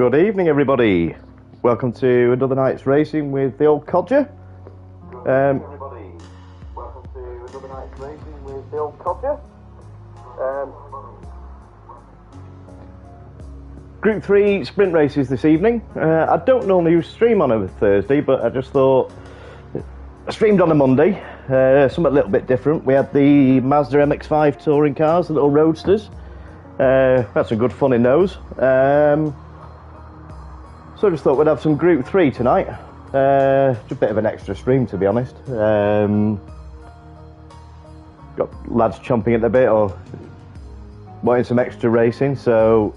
Good evening, everybody. Welcome to another night's racing with the old Codger. Group 3 sprint races this evening. I don't normally stream on a Thursday, but I just thought I streamed on a Monday. Something a little bit different. We had the Mazda MX-5 touring cars, the little roadsters. Had some good fun in those. So I just thought we'd have some Group 3 tonight. Just a bit of an extra stream, to be honest. Got lads chomping at the bit or wanting some extra racing, so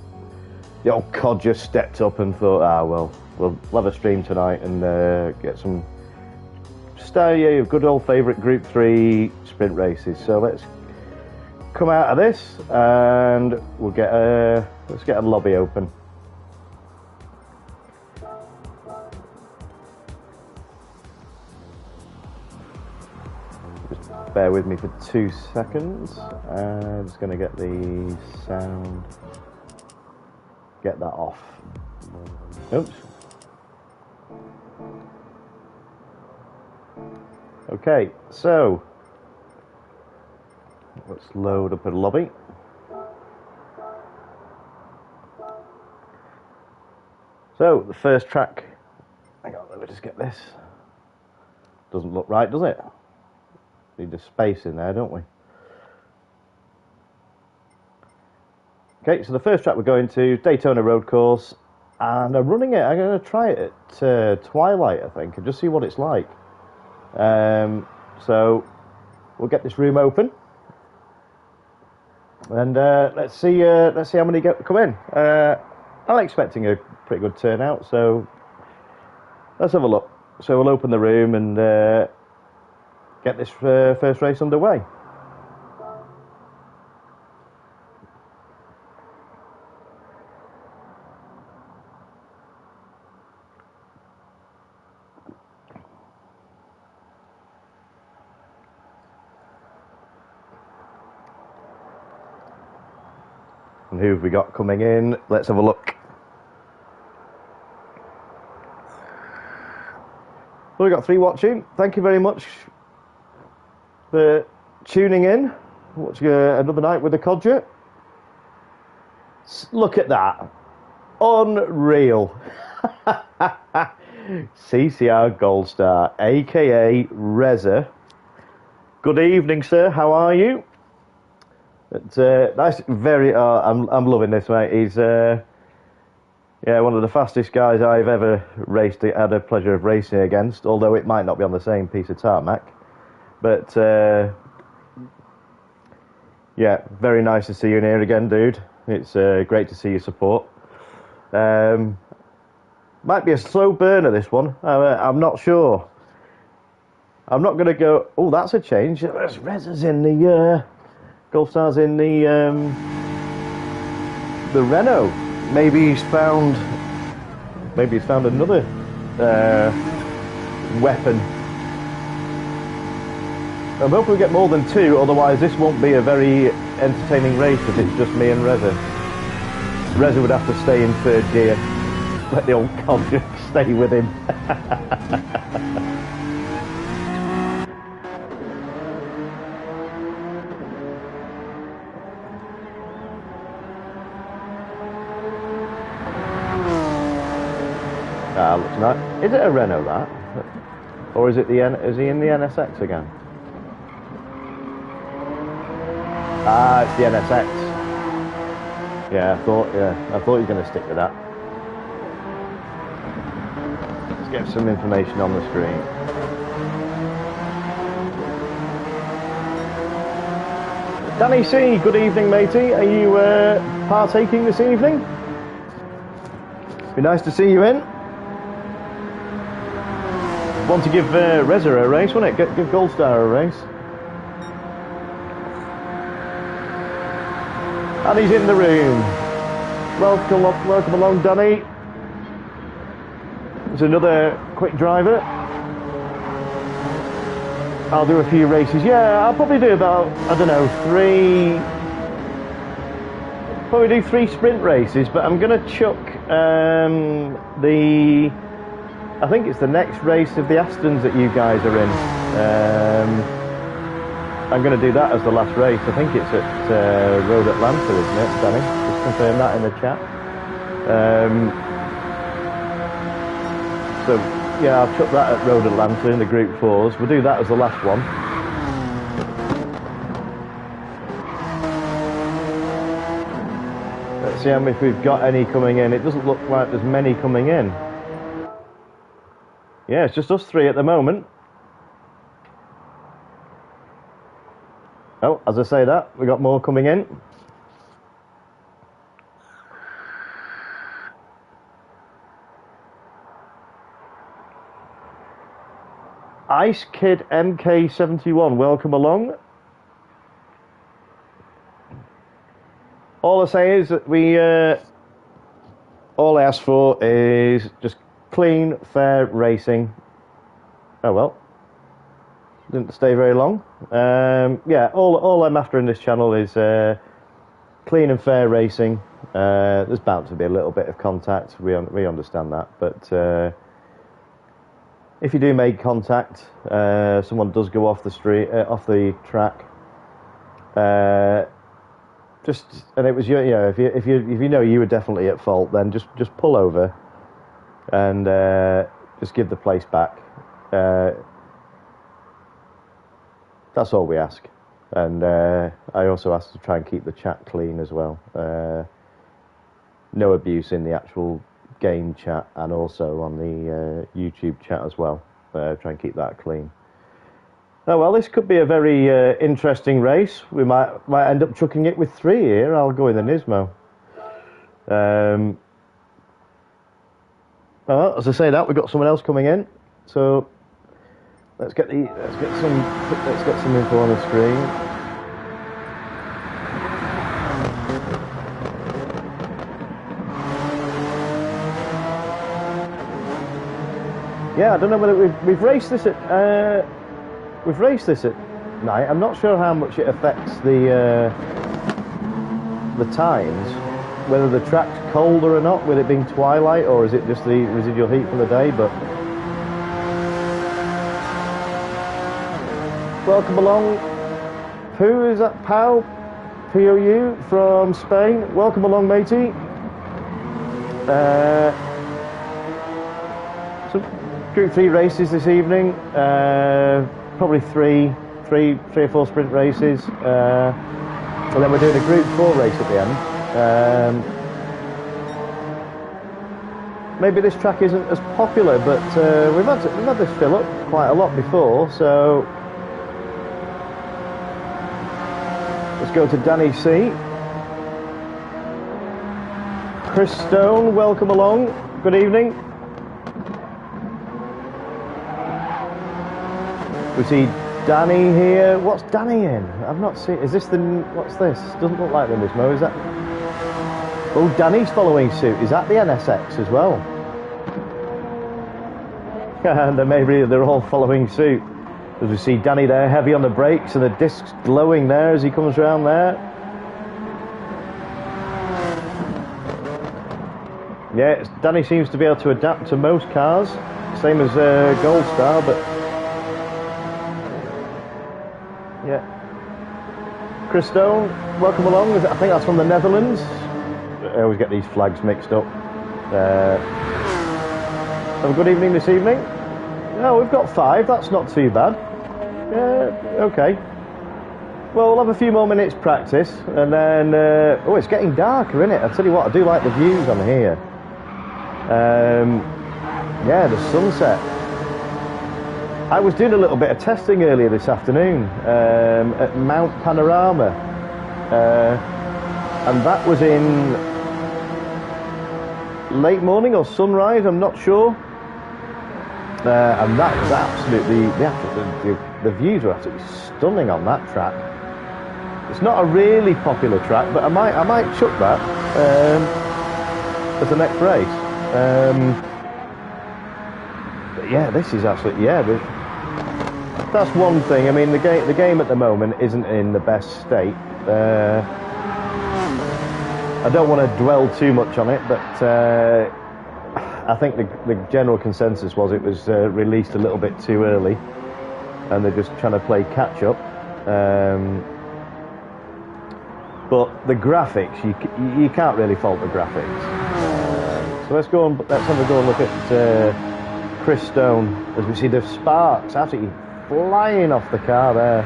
the old Cod just stepped up and thought, well, we'll have a stream tonight and get some good old favourite Group 3 sprint races. So let's come out of this and we'll let's get a lobby open. Just bear with me for 2 seconds. I'm just going to get the sound, get that off. Oops. Okay, so let's load up a lobby. So the first track, hang on, let me just get this. Doesn't look right, does it? Need a space in there, don't we? Okay, so the first track we're going to, Daytona Road Course, and I'm running it. I'm going to try it at twilight, I think, and just see what it's like. So we'll get this room open, and let's see how many come in. I'm expecting a pretty good turnout, so let's have a look. So we'll open the room and get this first race underway. And who have we got coming in? Let's have a look. Well, we've got 3 watching. Thank you very much for tuning in. Watching another night with the Codger. Look at that. Unreal. CCR Gold Star, aka Reza. Good evening, sir. How are you? But nice, very. I'm loving this, mate. He's one of the fastest guys I've ever had a pleasure of racing against. Although it might not be on the same piece of tarmac, but yeah, very nice to see you in here again, dude. It's great to see your support. Might be a slow burner, this one. I'm not sure. I'm not going to go. Oh, that's a change. There's Reza's in the. Golf Star's in the Renault. Maybe he's found another weapon. I'm hoping we get more than 2, otherwise this won't be a very entertaining race if it's just me and Reza. Reza would have to stay in 3rd gear. Let the old Codger stay with him. Looks nice. Is it a Renault, that? Or is it is he in the NSX again? It's the NSX. Yeah, I thought you were going to stick with that. Let's get some information on the screen. Danny C, good evening, matey. Are you partaking this evening? Be nice to see you in. Want to give Reza a race, wouldn't it? Give Gold Star a race. And he's in the room. Welcome along, Danny. There's another quick driver. I'll do a few races. Yeah, I'll probably do about, I don't know, 3 sprint races, but I'm going to chuck I think it's the next race of the Astons that you guys are in. I'm going to do that as the last race. I think it's at Road Atlanta, isn't it, Danny? Just confirm that in the chat. So, yeah, I'll chuck that at Road Atlanta in the Group 4s. We'll do that as the last one. Let's see if we've got any coming in. It doesn't look like there's many coming in. Yeah, it's just us three at the moment. Oh, as I say that, we got more coming in. Ice Kid MK71, welcome along. All I say is that all I ask for is just clean, fair racing. Oh well, didn't stay very long. Yeah, all I'm after in this channel is clean and fair racing. There's bound to be a little bit of contact. We understand that, but if you do make contact, someone does go off the street, off the track. And it was if you know you were definitely at fault, then just pull over and just give the place back. That's all we ask, and I also ask to try and keep the chat clean as well. No abuse in the actual game chat, and also on the YouTube chat as well. Try and keep that clean. Oh well, this could be a very interesting race. We might end up chucking it with 3 here. I'll go in the Nismo. Well, as I say that, we've got someone else coming in. So let's get some info on the screen. Yeah, I don't know whether we've raced this at night. I'm not sure how much it affects the times, whether the track's colder or not, with it being twilight, or is it just the residual heat from the day. But welcome along. Who is that? Pau? POU from Spain. Welcome along, matey. So Group 3 races this evening. Probably three or four sprint races, and then we're doing a Group 4 race at the end. Maybe this track isn't as popular, but we've had this fill up quite a lot before. So let's go to Danny C. Chris Stone, welcome along. Good evening. We see Danny here. What's Danny in? I've not seen. Is this the? What's this? Doesn't look like the Nismo. Is that? Oh, Danny's following suit. Is that the NSX as well? And then maybe they're all following suit. As we see Danny there, heavy on the brakes, and the discs glowing there as he comes around there. Yeah, Danny seems to be able to adapt to most cars, same as Gold Star, but. Yeah. Chris Stone, welcome along. I think that's from the Netherlands. I always get these flags mixed up. Have a good evening this evening. No, we've got 5. That's not too bad. Okay. Well, we'll have a few more minutes practice, and then... oh, it's getting darker, isn't it? I tell you what, I do like the views on here. Yeah, the sunset. I was doing a little bit of testing earlier this afternoon at Mount Panorama, and that was in late morning or sunrise, I'm not sure, and that was absolutely, the views were absolutely stunning on that track. It's not a really popular track, but I might chuck that as the next race. But yeah, this is absolutely, yeah, that's one thing. I mean, the game at the moment isn't in the best state, I don't want to dwell too much on it, but I think the general consensus was it was released a little bit too early, and they're just trying to play catch up. But the graphics, you can't really fault the graphics. So let's have a go and look at Chris Stone as we see the sparks absolutely flying off the car there.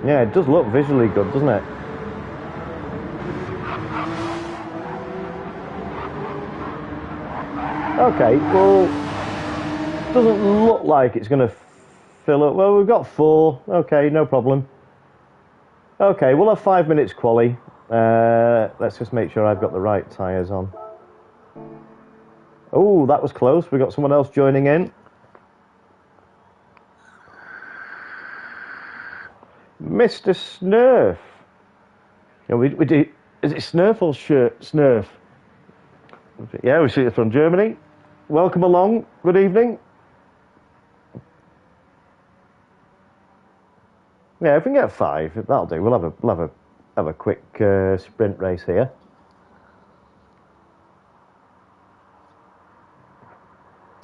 Yeah, it does look visually good, doesn't it? Okay, well, doesn't look like it's going to fill up. Well, we've got 4. Okay, no problem. Okay, we'll have 5 minutes quali. Let's just make sure I've got the right tyres on. Oh, that was close. We got someone else joining in. Mr. Snurf. Yeah, we do. Is it Snurf or Snurf? Yeah, we see it from Germany. Welcome along. Good evening. Yeah, if we can get 5, that'll do. We'll have a quick sprint race here.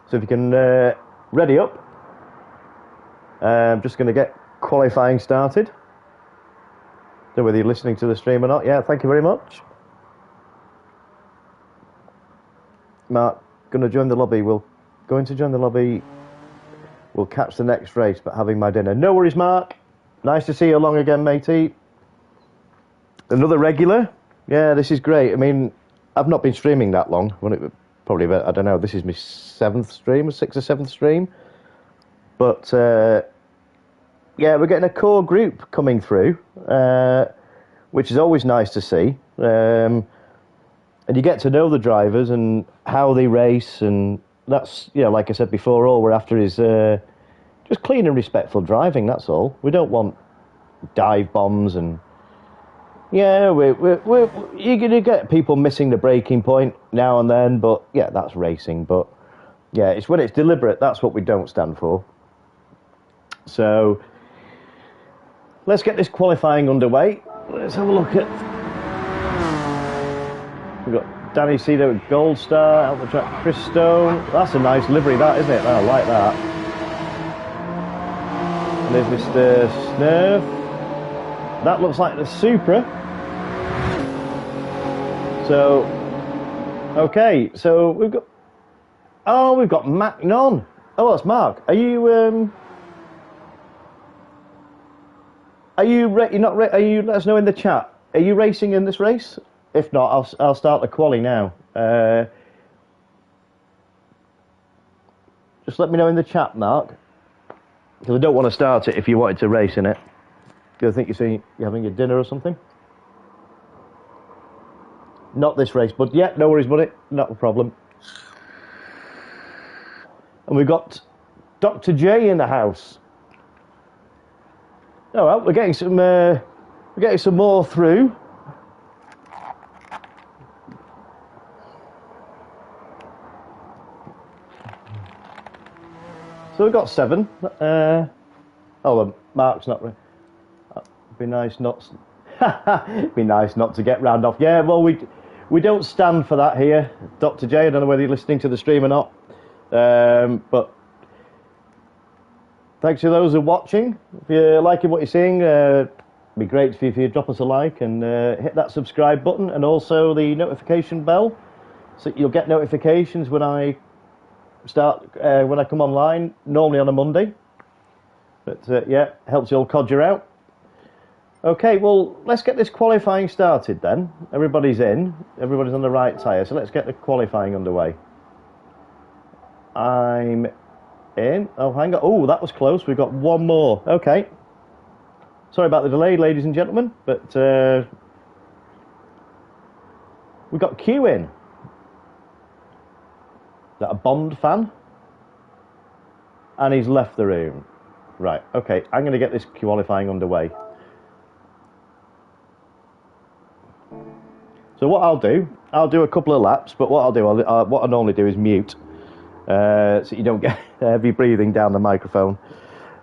So if you can ready up, I'm just going to get qualifying started. Don't know whether you're listening to the stream or not. Yeah, thank you very much. Mark, going to join the lobby. We'll go in to join the lobby. We'll catch the next race, but having my dinner. No worries, Mark. Nice to see you along again, matey. Another regular. Yeah, this is great. I mean, I've not been streaming that long. Probably, I don't know, this is my 7th stream, 6th or 7th stream. But, yeah, we're getting a core group coming through, which is always nice to see. And you get to know the drivers and how they race, and that's, you know, like I said before, all we're after is just clean and respectful driving, that's all. We don't want dive bombs and... Yeah, you're going to get people missing the braking point now and then, but yeah, that's racing. But yeah, it's when it's deliberate, that's what we don't stand for. So let's get this qualifying underway. Let's have a look at... We've got Danny Cedo with Gold Star, out the track, Chris Stone. That's a nice livery, that, isn't it? I like that. And there's Mr. Snurf. That looks like the Supra. So, okay, so we've got Mac Non. Oh, that's Mark. Are you let us know in the chat. Are you racing in this race? If not, I'll start the quali now. Just let me know in the chat, Mark. Because I don't want to start it if you wanted to race in it. Do you think you're having your dinner or something? Not this race, but yeah, no worries, buddy. Not a problem. And we've got Dr. J in the house. All right, we're getting some more through. So we've got 7. Oh, Mark's not. It'd be nice not. It'd be nice not to get round off. Yeah, well, we don't stand for that here, Dr. J. I don't know whether you're listening to the stream or not, but thanks to those who are watching. If you're liking what you're seeing, it'd be great if you drop us a like and hit that subscribe button and also the notification bell, so you'll get notifications when I when I come online, normally on a Monday. But yeah, helps the old codger out. Okay, well, let's get this qualifying started then. Everybody's in. Everybody's on the right tyre, so let's get the qualifying underway. I'm in. Oh, hang on. Oh, that was close. We've got one more. Okay. Sorry about the delay, ladies and gentlemen, but we've got Q in. Is that a Bond fan? And he's left the room. Right, okay. I'm going to get this qualifying underway. So what I'll do a couple of laps, but what I normally do is mute, so you don't get heavy breathing down the microphone.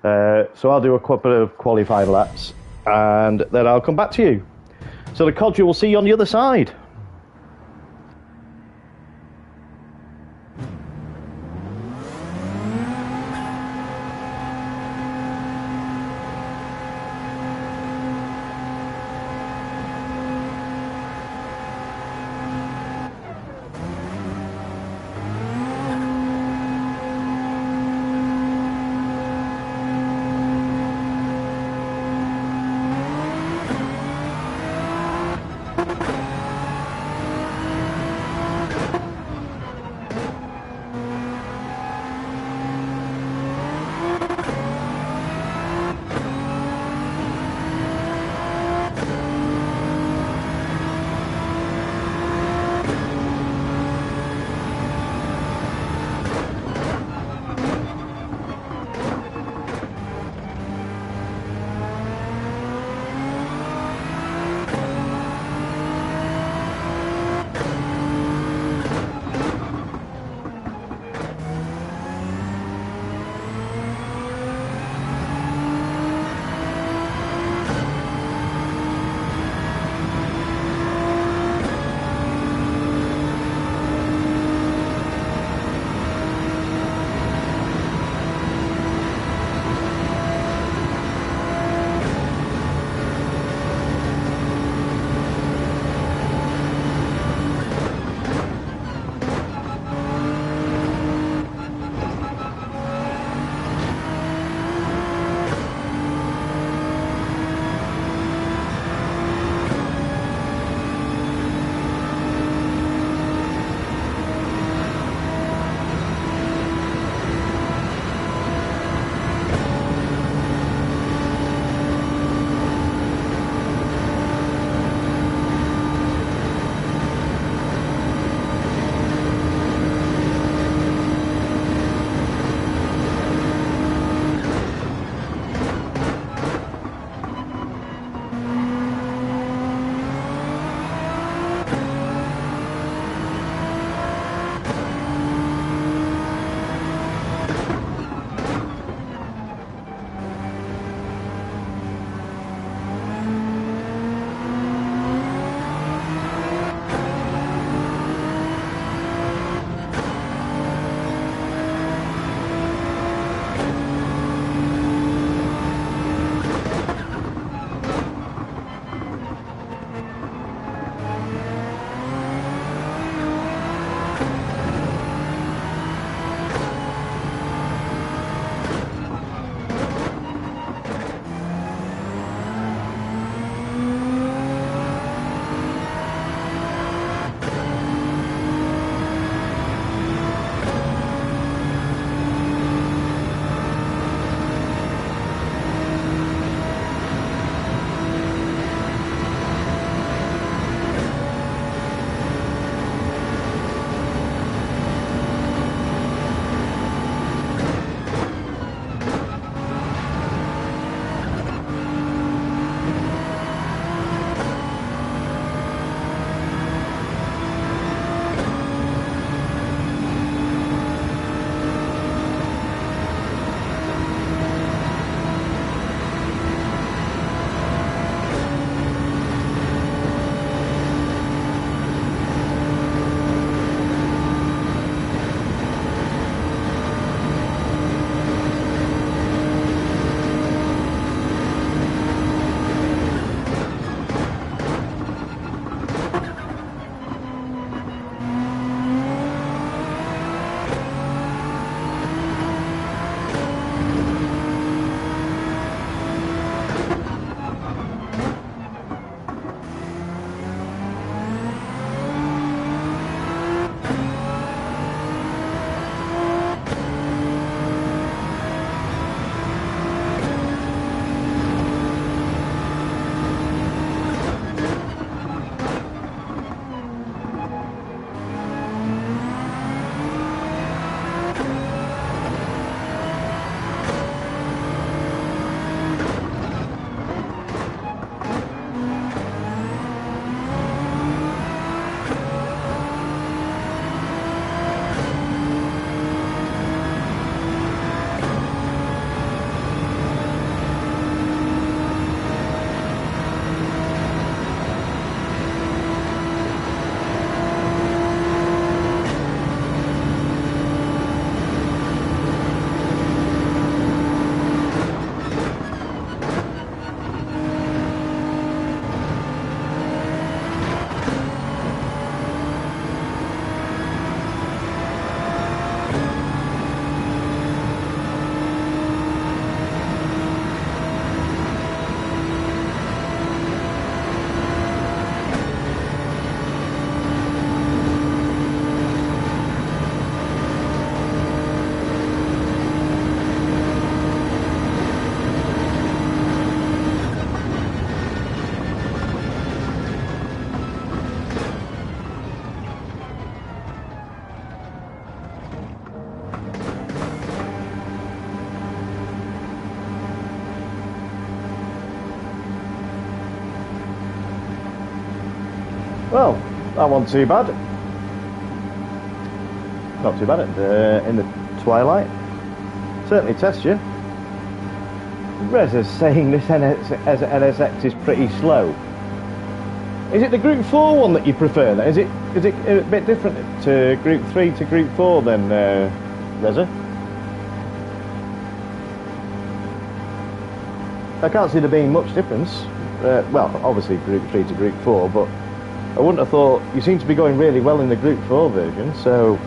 So I'll do a couple of qualifying laps, and then I'll come back to you. So the Codger will see you on the other side. Well, that wasn't too bad. Not too bad in the twilight. Certainly tests you. Reza's saying this NSX is pretty slow. Is it the Group 4 one that you prefer then? Is it a bit different to Group 3 to Group 4 then, Reza? I can't see there being much difference. Well, obviously Group 3 to Group 4, but I wouldn't have thought... You seem to be going really well in the Group 4 version, so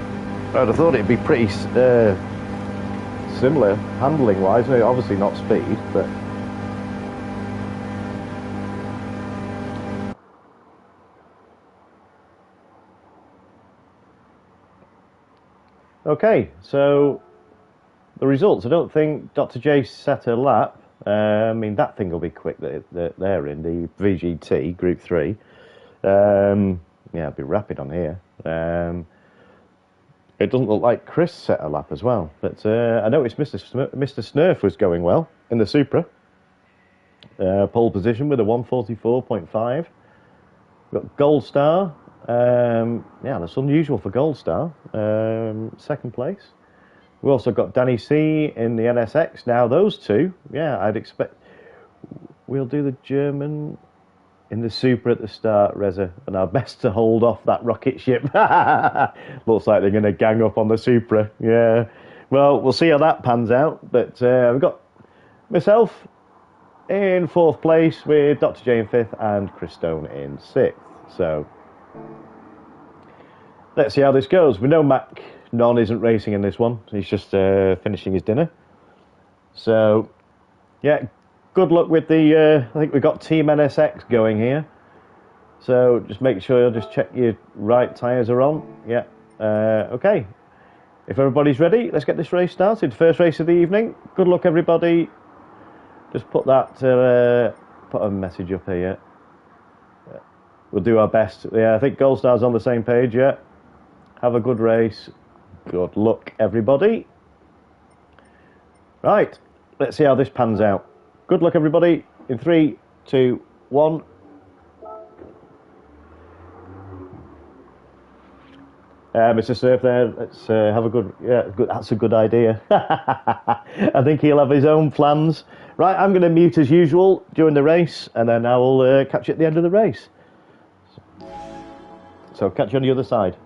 I'd have thought it'd be pretty similar handling-wise. Obviously not speed, but... Okay, so the results. I don't think Dr. J set a lap. I mean, that thing will be quick that they're in, the VGT Group 3. Yeah, it'll be rapid on here. It doesn't look like Chris set a lap as well, but I noticed Mr. Snurf was going well in the Supra. Pole position with a 144.5. We've got Gold Star. Yeah, that's unusual for Gold Star. Second place. We've also got Danny C in the NSX. Now those two, yeah, I'd expect we'll do the German in the Supra at the start, Reza, and our best to hold off that rocket ship. Looks like they're going to gang up on the Supra. Yeah. Well, we'll see how that pans out. But we've got myself in 4th place with Dr. J in 5th and Chris Stone in 6th. So let's see how this goes. We know Mac Non isn't racing in this one. He's just finishing his dinner. So, yeah, good luck with the... I think we've got Team NSX going here. So just make sure you'll just check your right tyres are on. Yeah. Okay. If everybody's ready, let's get this race started. First race of the evening. Good luck, everybody. Just put that... put a message up here. We'll do our best. Yeah, I think Gold Star's on the same page, yeah. Have a good race. Good luck, everybody. Right, let's see how this pans out. Good luck, everybody. In 3, 2, 1. Mr. Surf there, let's have a good... Yeah, good. That's a good idea. I think he'll have his own plans. Right, I'm going to mute as usual during the race, and then I will catch you at the end of the race. So catch you on the other side.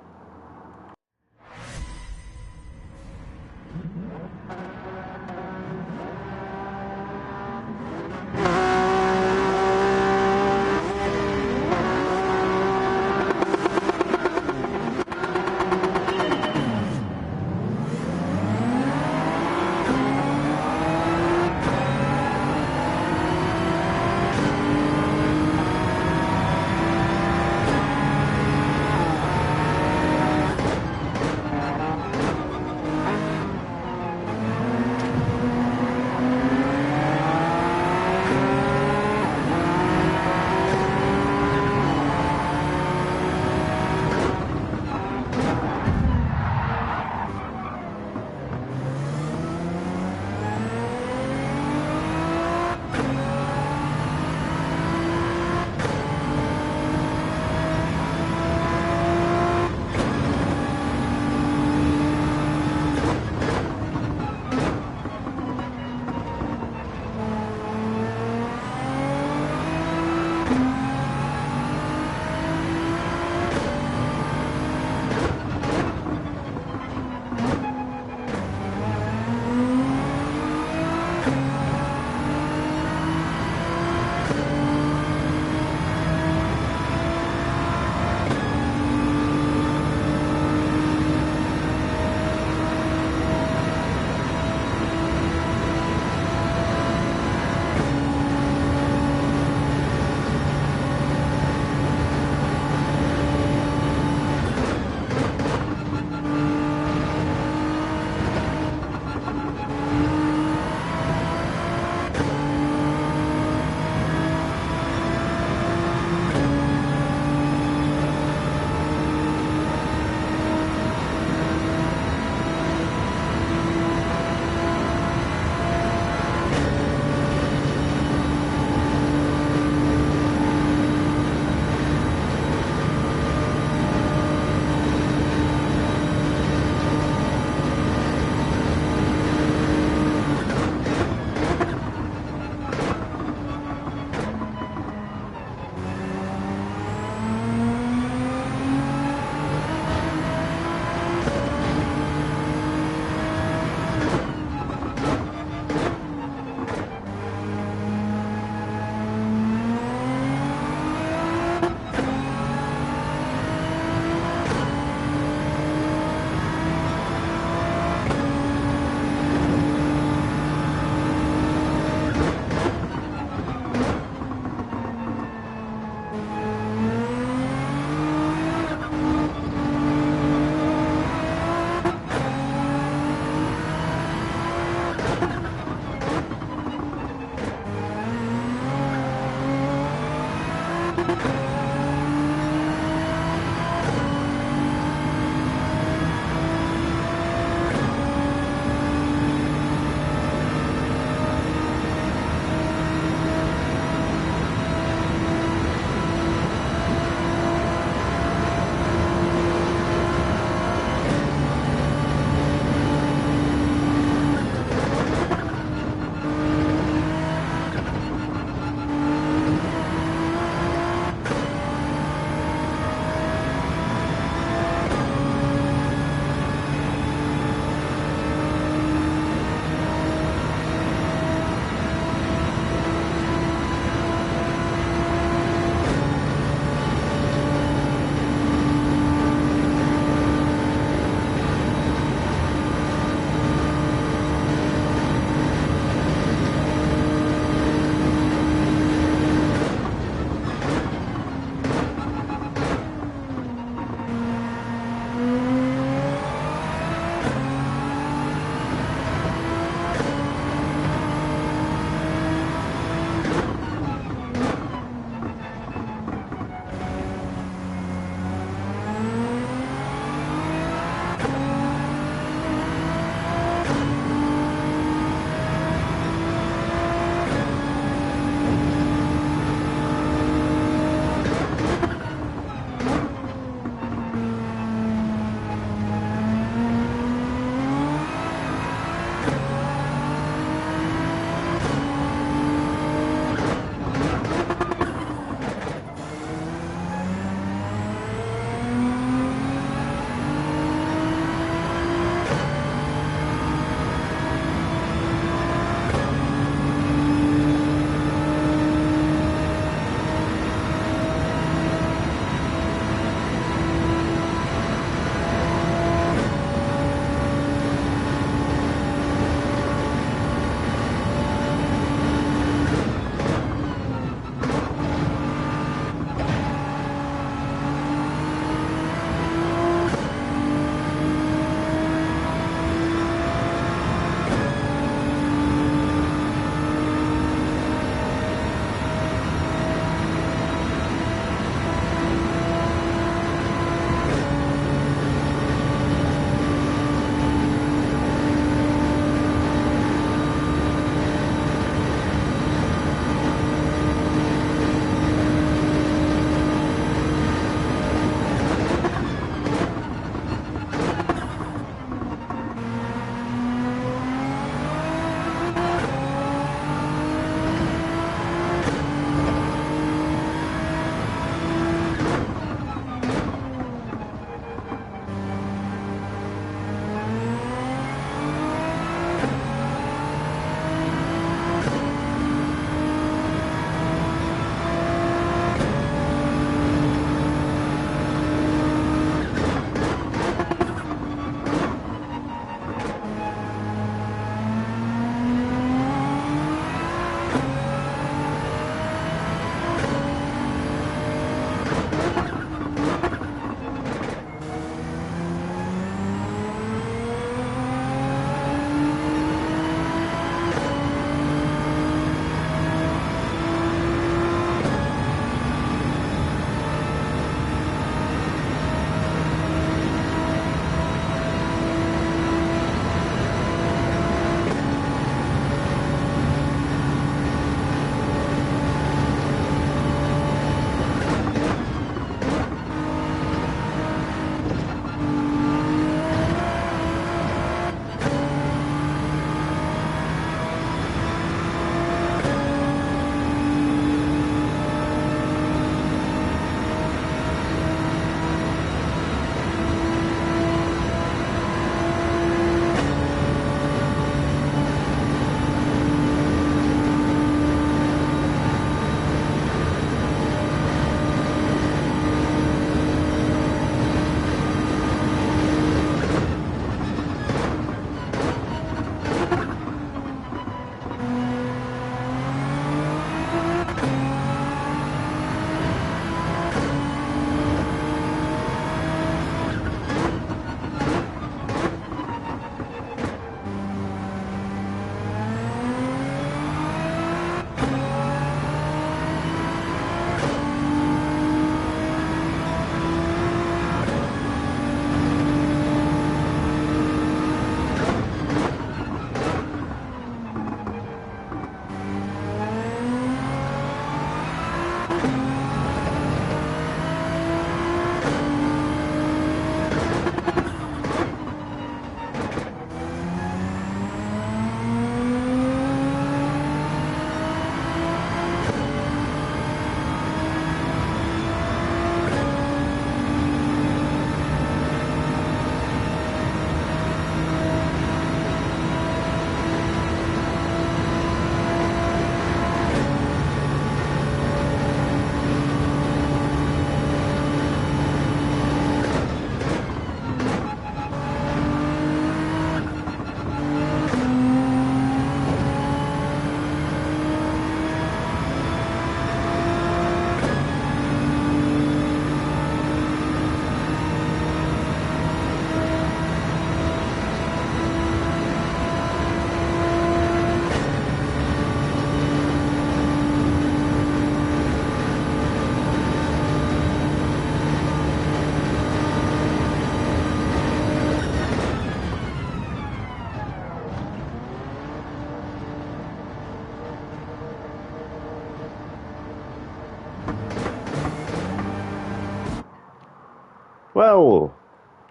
Well,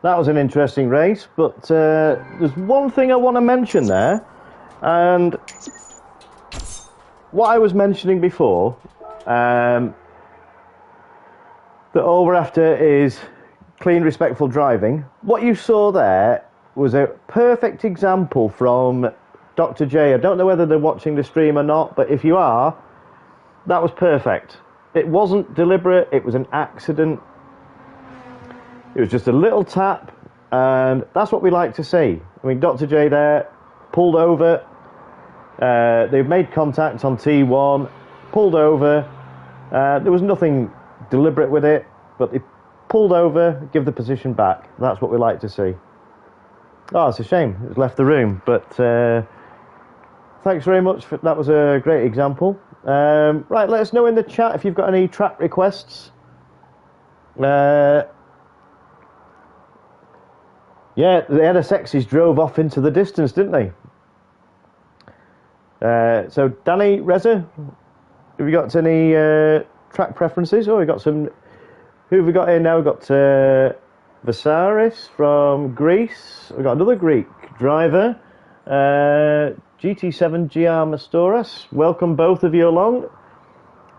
that was an interesting race, but there's one thing I want to mention there, and what I was mentioning before, that all we're after is clean, respectful driving. What you saw there was a perfect example from Dr. J. I don't know whether they're watching the stream or not, but if you are, that was perfect. It wasn't deliberate, it was an accident. It was just a little tap, and that's what we like to see. I mean, Dr. J there pulled over. They've made contact on T1, pulled over. There was nothing deliberate with it, but they pulled over, give the position back. That's what we like to see. Oh, it's a shame it's left the room, but thanks very much. That was a great example. Right, let us know in the chat if you've got any track requests. Yeah, the NSXs drove off into the distance, didn't they? So, Danny, Reza, have you got any track preferences? Oh, we've got some... Who have we got here now? We've got Vasaris from Greece. We've got another Greek driver. GT7 GR Mastoras. Welcome both of you along.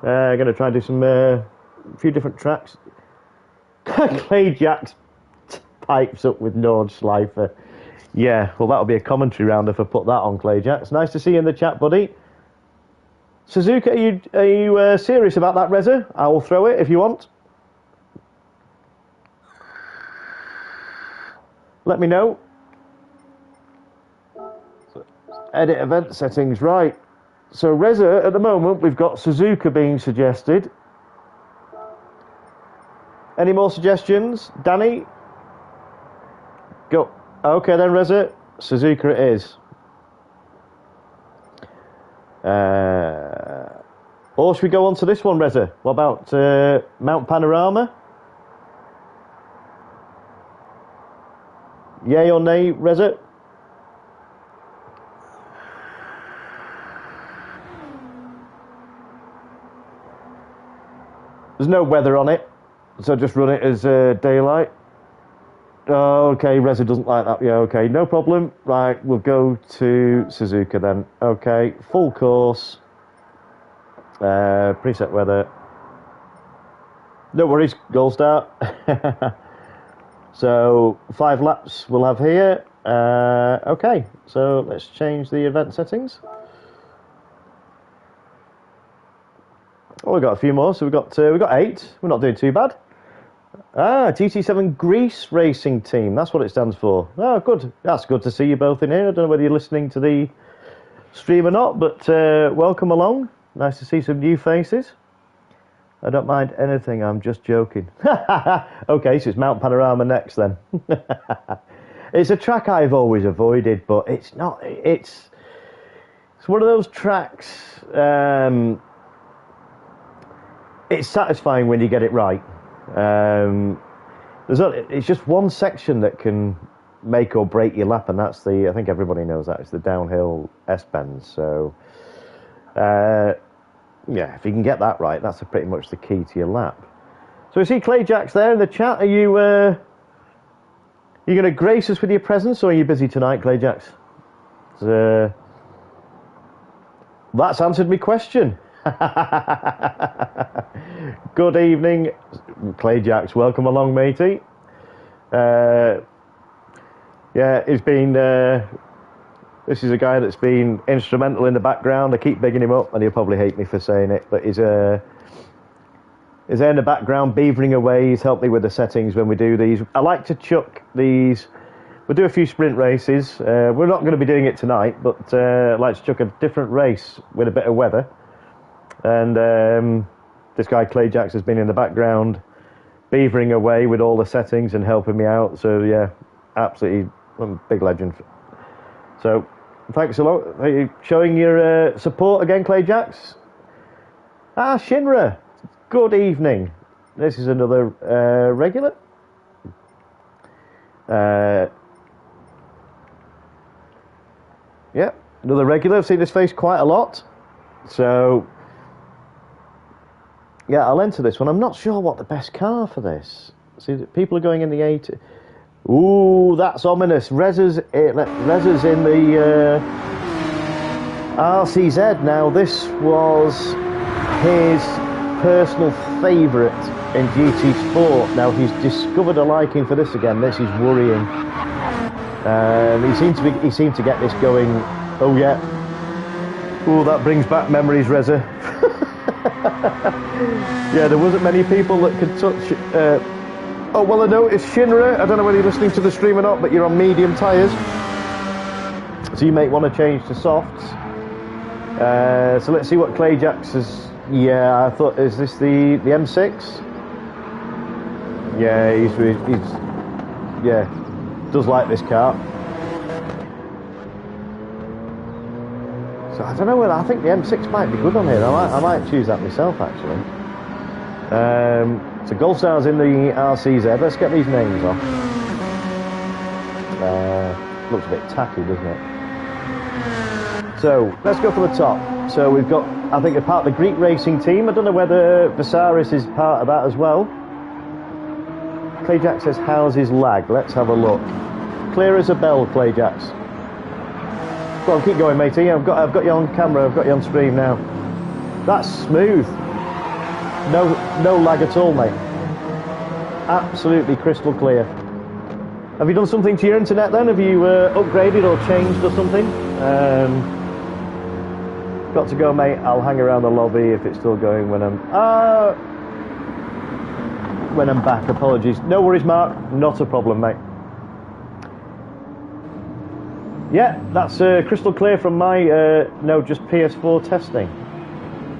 I'm going to try and do some few different tracks. Clay Jacks pipes up with Nordschleifer. Yeah, well, that'll be a commentary round if I put that on, Clay Jacks. Nice to see you in the chat, buddy. Suzuka, are you serious about that, Reza? I will throw it if you want. Let me know. Edit event settings, right. So Reza, at the moment, we've got Suzuka being suggested. Any more suggestions? Danny? Go. Okay then, Reza. Suzuka it is. Or should we go on to this one, Reza? What about Mount Panorama? Yay or nay, Reza? There's no weather on it, so just run it as daylight. Oh, okay, Reza doesn't like that. Yeah, okay, no problem. Right, we'll go to Suzuka then. Okay, full course. Preset weather. No worries, goal start. So 5 laps we'll have here. Okay, so let's change the event settings. Oh, we've got a few more. So we've got 8. We're not doing too bad. Ah, GT7 Greece Racing Team. That's what it stands for. Oh, good. That's good to see you both in here. I don't know whether you're listening to the stream or not, but welcome along. Nice to see some new faces. I don't mind anything. I'm just joking. Okay, so it's Mount Panorama next then. It's a track I've always avoided, but it's not. It's one of those tracks. It's satisfying when you get it right. It's just one section that can make or break your lap, and that's I think everybody knows that, it's the downhill S-bends. So, yeah, if you can get that right, that's pretty much the key to your lap. So we see Clay Jacks there in the chat. Are you going to grace us with your presence, or are you busy tonight, Clay Jacks? That's answered my question. Good evening, Clay Jacks. Welcome along, matey. Yeah, he's been. This is a guy that's been instrumental in the background. I keep bigging him up, and he'll probably hate me for saying it, but he's there in the background, beavering away. He's helped me with the settings when we do these. I like to chuck these. We'll do a few sprint races. We're not going to be doing it tonight, but I like to chuck a different race with a bit of weather. And this guy Clay Jacks has been in the background, beavering away with all the settings and helping me out. So yeah, absolutely big legend. So thanks a lot. Are you showing your support again, Clay Jacks? Ah, Shinra. Good evening. This is another regular. Yeah, another regular. I've seen this face quite a lot. So yeah, I'll enter this one. I'm not sure what the best car for this. See, people are going in the 8. Ooh, that's ominous. Reza's in the RCZ. Now, this was his personal favourite in GT Sport. Now, he's discovered a liking for this again. This is worrying. He seemed to get this going. Oh yeah. Oh, that brings back memories, Reza. Yeah, there wasn't many people that could touch. Oh well, I noticed Shinra. I don't know whether you're listening to the stream or not, but you're on medium tyres, so you may want to change to softs. So let's see what Clayjax has. Yeah, I thought, is this the M6? Yeah, he's does like this car. So I don't know whether, I think the M6 might be good on here. I might choose that myself actually. So Goldstar's in the RCZ. Let's get these names off. Looks a bit tacky, doesn't it? So let's go for the top. So we've got, I think, a part of the Greek racing team. I don't know whether Visaris is part of that as well. Clayjax says, how's his lag? Let's have a look. Clear as a bell, Clayjax. Well, keep going, matey. I've got you on camera. I've got you on stream now. That's smooth. No lag at all, mate. Absolutely crystal clear. Have you done something to your internet then? Have you upgraded or changed or something? Got to go, mate. I'll hang around the lobby if it's still going when I'm back. Apologies. No worries, Mark. Not a problem, mate. Yeah, that's crystal clear from my no, just PS4 testing.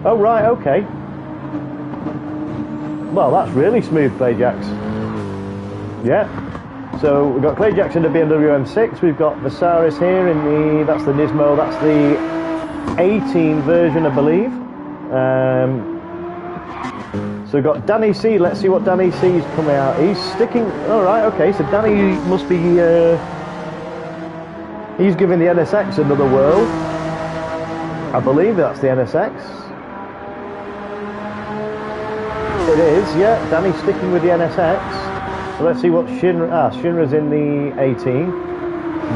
Oh right, okay. Well, that's really smooth, Clayjax. Yeah. So we've got Clayjax in the BMW M6. We've got Visaris here in the, that's the Nismo. That's the 18 version, I believe. So we've got Danny C. Let's see what Danny C is coming out. He's sticking. All right, okay. So Danny must be. He's giving the NSX another whirl. I believe that's the NSX. It is, yeah. Danny's sticking with the NSX. So let's see what Shinra. Shinra's in the 18.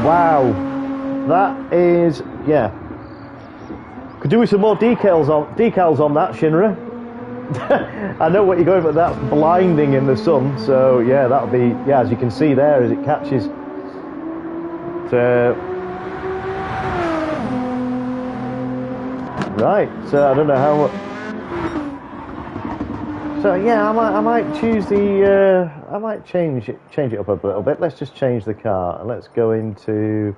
Wow, that is, yeah. Could do with some more decals on that, Shinra. I know what you're going for. That's blinding in the sun. So yeah, that'll be, yeah. As you can see there, as it catches. Right, so I don't know how much. So yeah, I might choose the. I might change it up a little bit. Let's just change the car and let's go into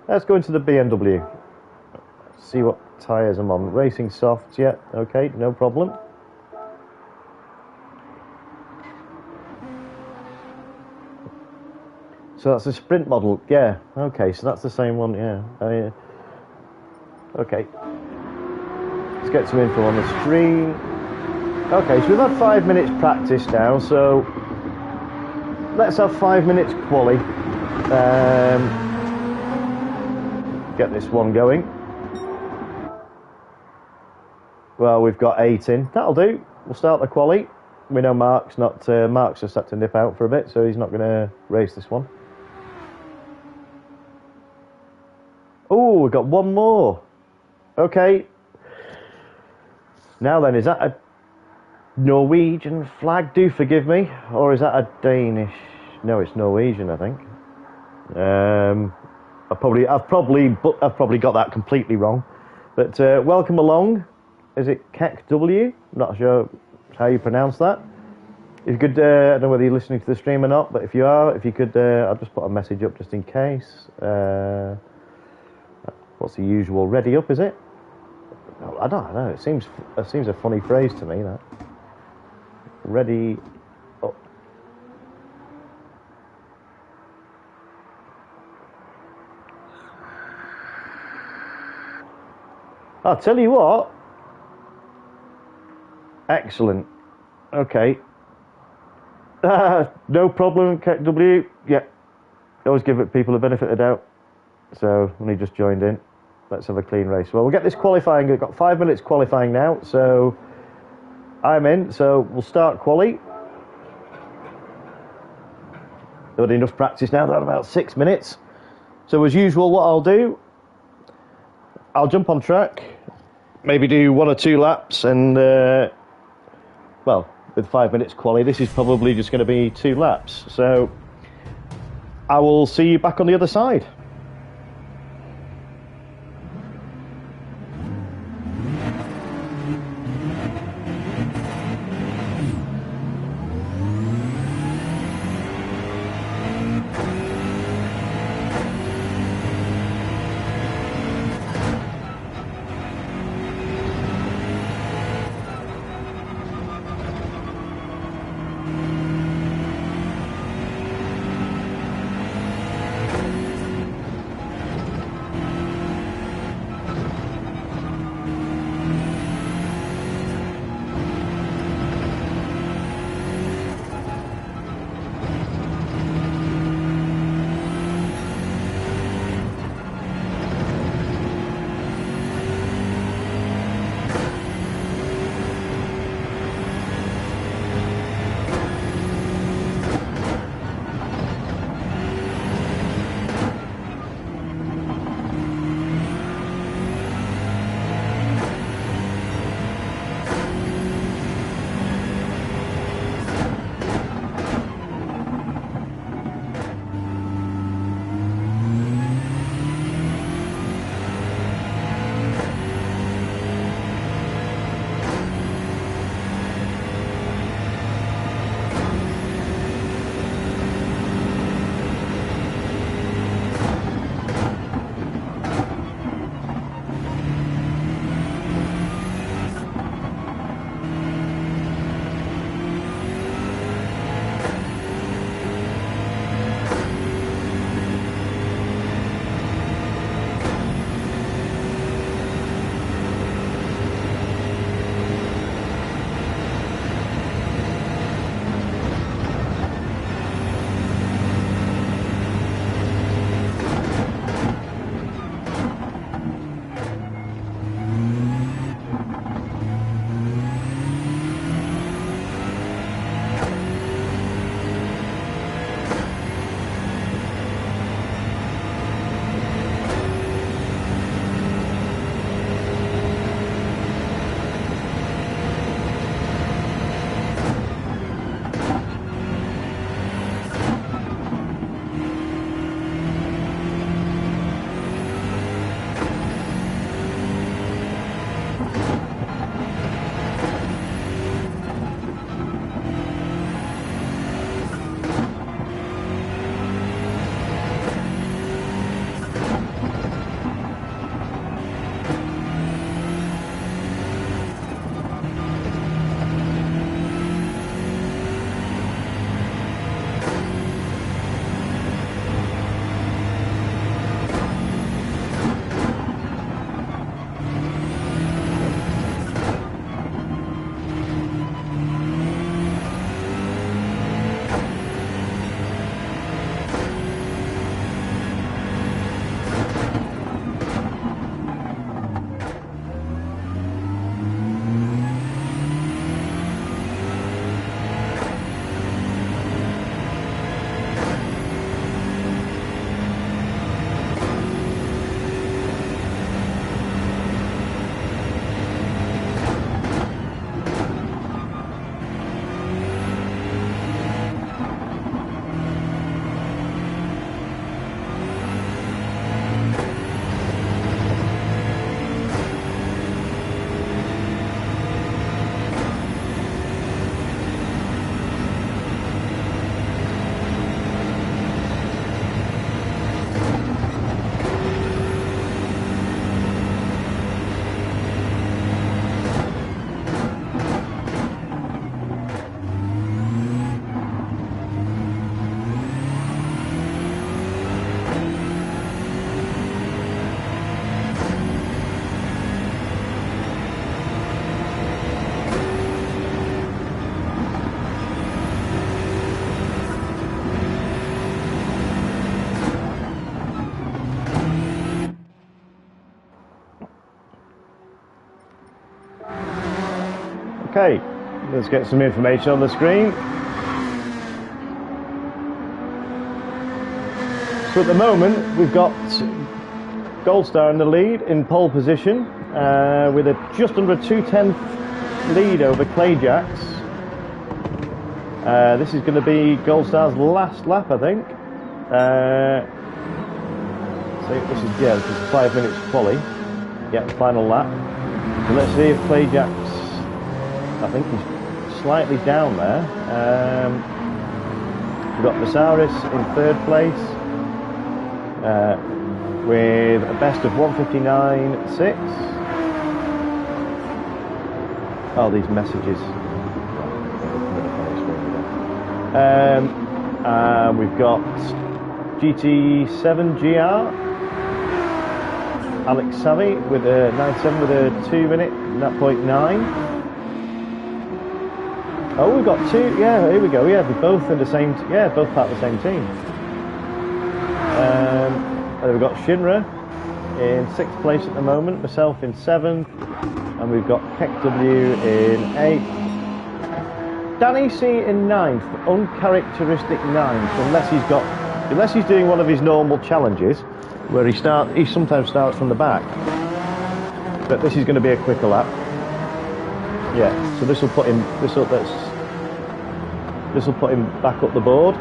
the BMW. See what tyres I'm on. Racing softs, yeah. Okay, no problem. So that's a sprint model, yeah. Okay, so that's the same one, yeah. Okay. Let's get some info on the stream. Okay, so we've had 5 minutes practice now, so let's have 5 minutes quali. Get this one going. Well, we've got 8 in. That'll do. We'll start the quali. We know Mark's just had to nip out for a bit, so he's not going to race this one. Oh, we've got one more. Okay. Now then, is that a Norwegian flag? Do forgive me. Or is that a Danish? No, it's Norwegian, I think. I've probably got that completely wrong. But welcome along. Is it Keck W? Not sure how you pronounce that. If you could, I don't know whether you're listening to the stream or not, but if you are, if you could, I'll just put a message up just in case. What's the usual? Ready up, is it? I don't know. It seems a funny phrase to me, that. Ready up. I'll tell you what. Excellent. Okay. No problem, KW. Yeah. Always give people the benefit of the doubt. So, when he just joined in. Let's have a clean race. Well, we'll get this qualifying. We've got 5 minutes qualifying now, so I'm in. So we'll start quali. They've had enough practice now. They're at about 6 minutes. So as usual, what I'll do, I'll jump on track, maybe do 1 or 2 laps, and well, with 5 minutes quali, this is probably just going to be 2 laps. So I will see you back on the other side. Okay, let's get some information on the screen. So at the moment, we've got Gold Star in the lead in pole position with a just under a 2:10 lead over Clayjacks. This is going to be Gold Star's last lap, I think. So this is 5 minutes quali. Yeah, final lap. So let's see if Clayjacks, I think he's slightly down there. We've got Visaris in third place with a best of 1:59.6. Oh, these messages. We've got GT7 GR, Alex Savvy with a 97 with a 2 minute 0.9. Oh, we've got two. Yeah, here we go. Yeah, we're both in the same. Yeah, both part of the same team. And we've got Shinra in 6th place at the moment, myself in 7th, and we've got KW in 8th. Danny C in 9th, uncharacteristic 9th, unless he's doing one of his normal challenges, where he sometimes starts from the back. But this is going to be a quicker lap. Yeah, so this will put him back up the board.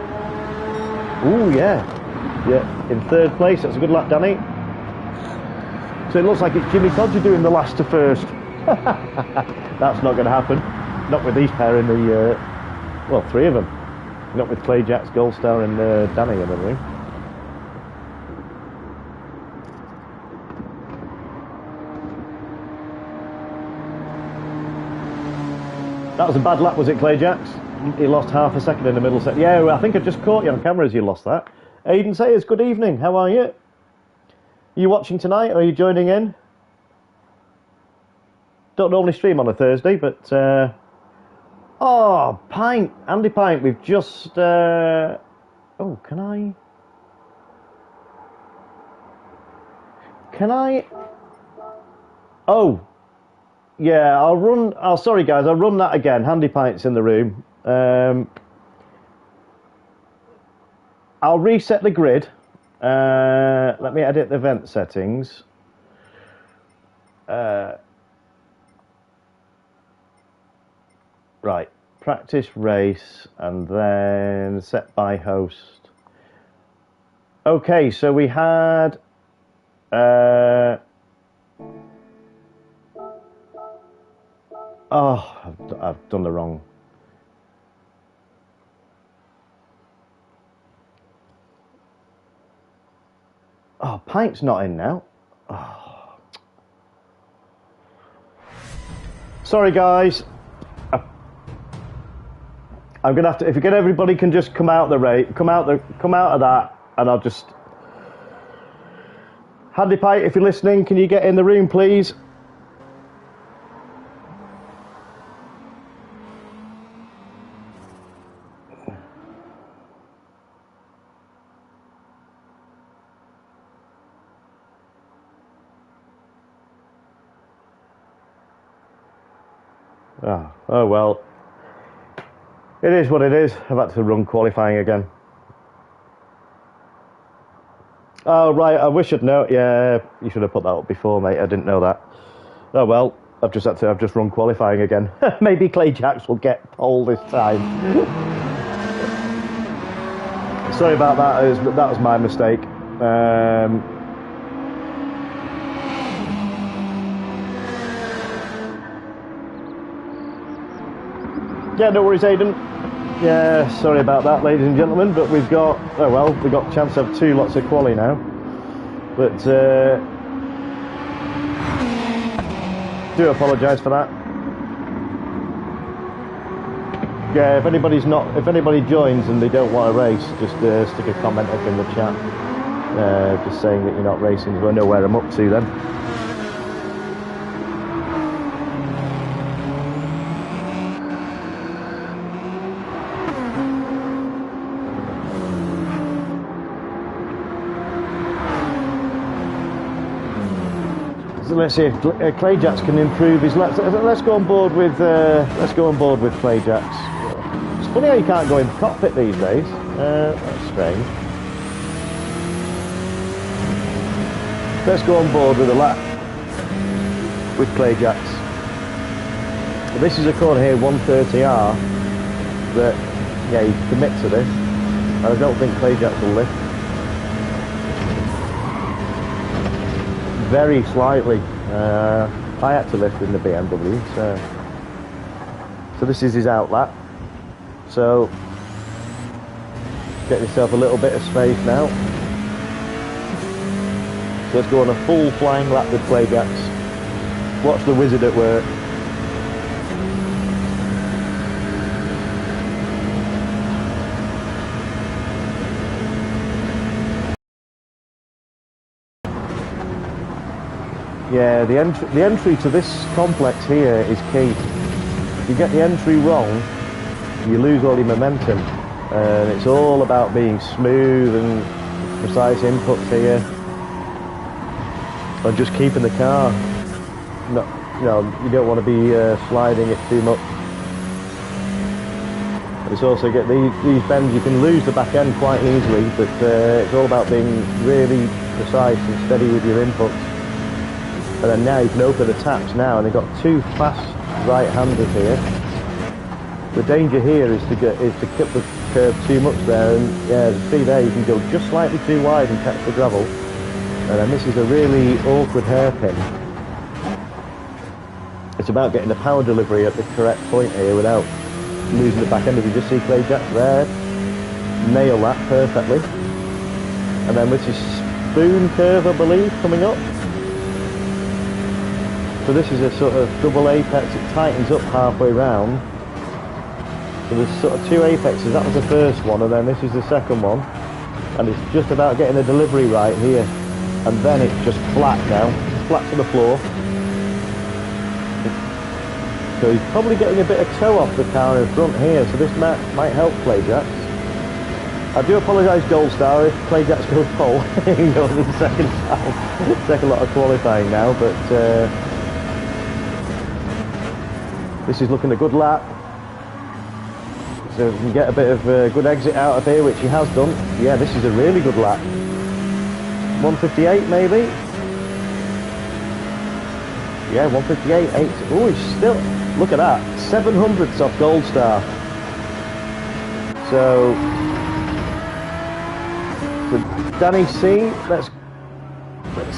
Ooh, yeah, in 3rd place. That's a good lap, Danny. So it looks like it's Jimmy Codger doing the last to first. That's not going to happen. Not with these pair in the, well, 3 of them. Not with Clayjacks, Gold Star and Danny and everything. That was a bad lap, was it, Clayjacks? He lost half a second in the middle set. Yeah, well, I think I just caught you on camera as you lost that. Aidan Sayers, good evening. How are you? Are you watching tonight, or are you joining in? Don't normally stream on a Thursday, but... Oh, Pint, Andy Pint, we've just... Oh, can I... Oh, yeah, I'll run... Oh, sorry, guys, I'll run that again. Handy Pint's in the room. I'll reset the grid. Let me edit the event settings. Right, practice race, and then set by host. Okay, so we had... oh, I've done the wrong... Oh, Pint's not in now. Oh. Sorry, guys. I'm gonna have to. If you get everybody can just come out the rate, come out of that, and I'll just. Handy Pint, if you're listening, can you get in the room, please? Oh well. It is what it is. I've had to run qualifying again. Oh right, I wish I'd known. Yeah, you should have put that up before, mate. I didn't know that. Oh well, I've just run qualifying again. Maybe Clayjacks will get pole this time. Sorry about that. That was my mistake. Yeah, no worries, Aidan. Yeah, sorry about that, ladies and gentlemen, but we've got, oh well, we've got a chance to have 2 lots of quali now. But, do apologise for that. Yeah, if anybody joins and they don't want to race, just stick a comment up in the chat, just saying that you're not racing, so I know where I'm up to then. Let's see if Clayjacks can improve his. Let's go on board with Clayjacks. It's funny how you can't go in the cockpit these days. That's strange. let's go on board with a lap with clay jacks. This is a corner here, 130R, that, yeah, you commit to this, and I don't think clay jacks will lift. Very slightly. I had to lift in the BMW, so this is his out lap. So, get yourself a little bit of space now. So let's go on a full flying lap with clay jacks. Watch the wizard at work. Yeah, the entry to this complex here is key. If you get the entry wrong, you lose all your momentum. And it's all about being smooth and precise inputs here. And just keeping the car. No, you don't want to be sliding it too much. It's also get these bends, you can lose the back end quite easily, but it's all about being really precise and steady with your inputs. And then now you can open the taps now, and they've got two fast right-handers here. The danger here is to cut the curve too much there, and yeah, as you see there, you can go just slightly too wide and catch the gravel. And then this is a really awkward hairpin. It's about getting the power delivery at the correct point here without losing the back end. If you just see clay jacks there, nail that perfectly. And then with his spoon curve, I believe, coming up. So this is a sort of double apex, it tightens up halfway round. So there's sort of two apexes, that was the first one, and then this is the second one. And it's just about getting the delivery right here. And then it's just flat now, flat to the floor. So he's probably getting a bit of toe off the car in front here, so this might help clay jacks. I do apologise, Gold Star, if clay jacks goes pole. He goes in the second time. Second lot of qualifying now, but this is looking a good lap. So if we can get a bit of a good exit out of here, which he has done. Yeah, this is a really good lap. 158 maybe? Yeah, 158, 8. Oh, he's still, look at that, 700ths off Gold Star. So Danny C, let's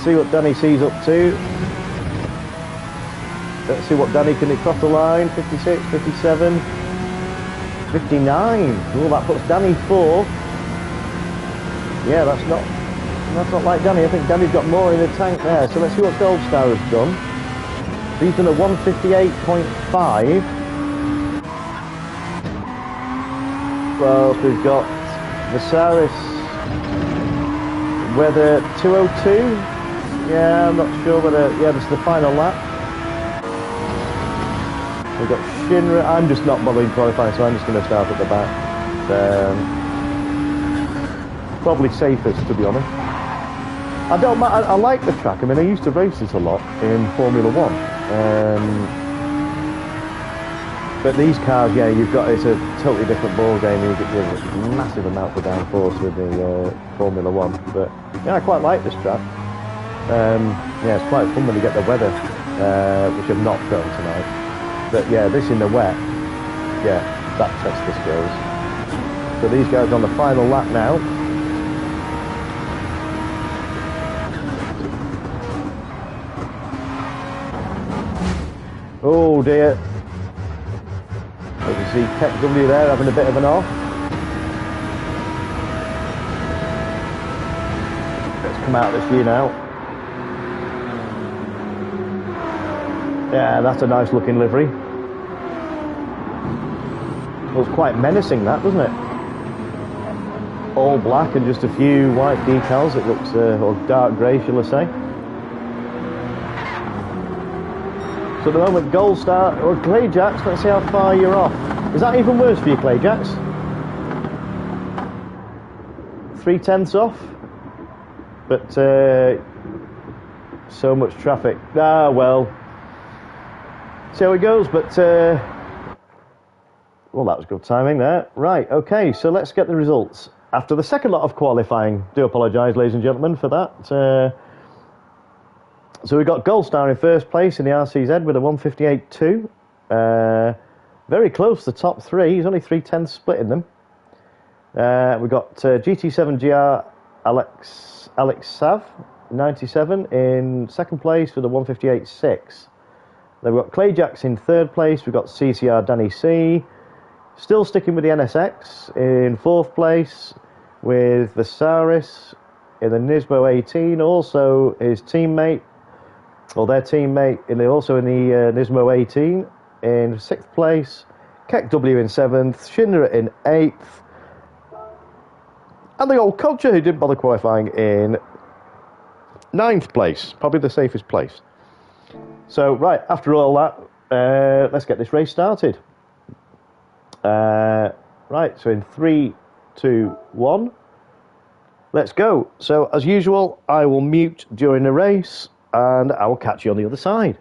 see what Danny C's up to. Let's see what Danny can cross the line. 56, 57, 59. Oh, that puts Danny 4. Yeah, that's not like Danny. I think Danny's got more in the tank there. So let's see what Gold Star has done. He's done a 158.5. Well, we've got Visaris Weather 202. Yeah, I'm not sure whether. Yeah, this is the final lap. We've got Shinra. I'm just not bothering qualifying, so I'm just going to start at the back. Probably safest, to be honest. I like the track. I mean, I used to race this a lot in Formula 1. But these cars, yeah, it's a totally different ball game. You get a massive amount of downforce with the Formula 1. But yeah, I quite like this track. Yeah, it's quite fun when you get the weather, which I've not shown tonight. But yeah, this in the wet, yeah, that tests the skills. So these guys are on the final lap now. Oh dear. As you see, Tech W there having a bit of an off. Let's come out of this view now. Yeah, that's a nice looking livery. It was quite menacing, that, wasn't it? All black and just a few white decals. It looks, or dark grey, shall I say. So at the moment, Gold Star, or Clay Jacks, let's see how far you're off. Is that even worse for you, Clay Jacks? 3/10 off? But, so much traffic. Ah, well. See how it goes, but, well, that was good timing there. Right, okay, so let's get the results. After the second lot of qualifying, do apologise, ladies and gentlemen, for that. So we've got Goldstar in first place in the RCZ with a 158.2. Very close to the top three. He's only 3/10 splitting them. We've got GT7GR Alex Sav, 97, in second place with a 158.6. Then we've got Clayjacks in third place. We've got CCR Danny C. Still sticking with the NSX in fourth place with Visaris in the Nismo 18. Also his teammate, or their teammate, also in the Nismo 18 in sixth place. Keck W in seventh. Schindler in eighth. And the old Codger, who didn't bother qualifying, in ninth place. Probably the safest place. So, right, after all that, let's get this race started. Right, so in 3, 2, 1, let's go. So, as usual, I will mute during the race, and I will catch you on the other side.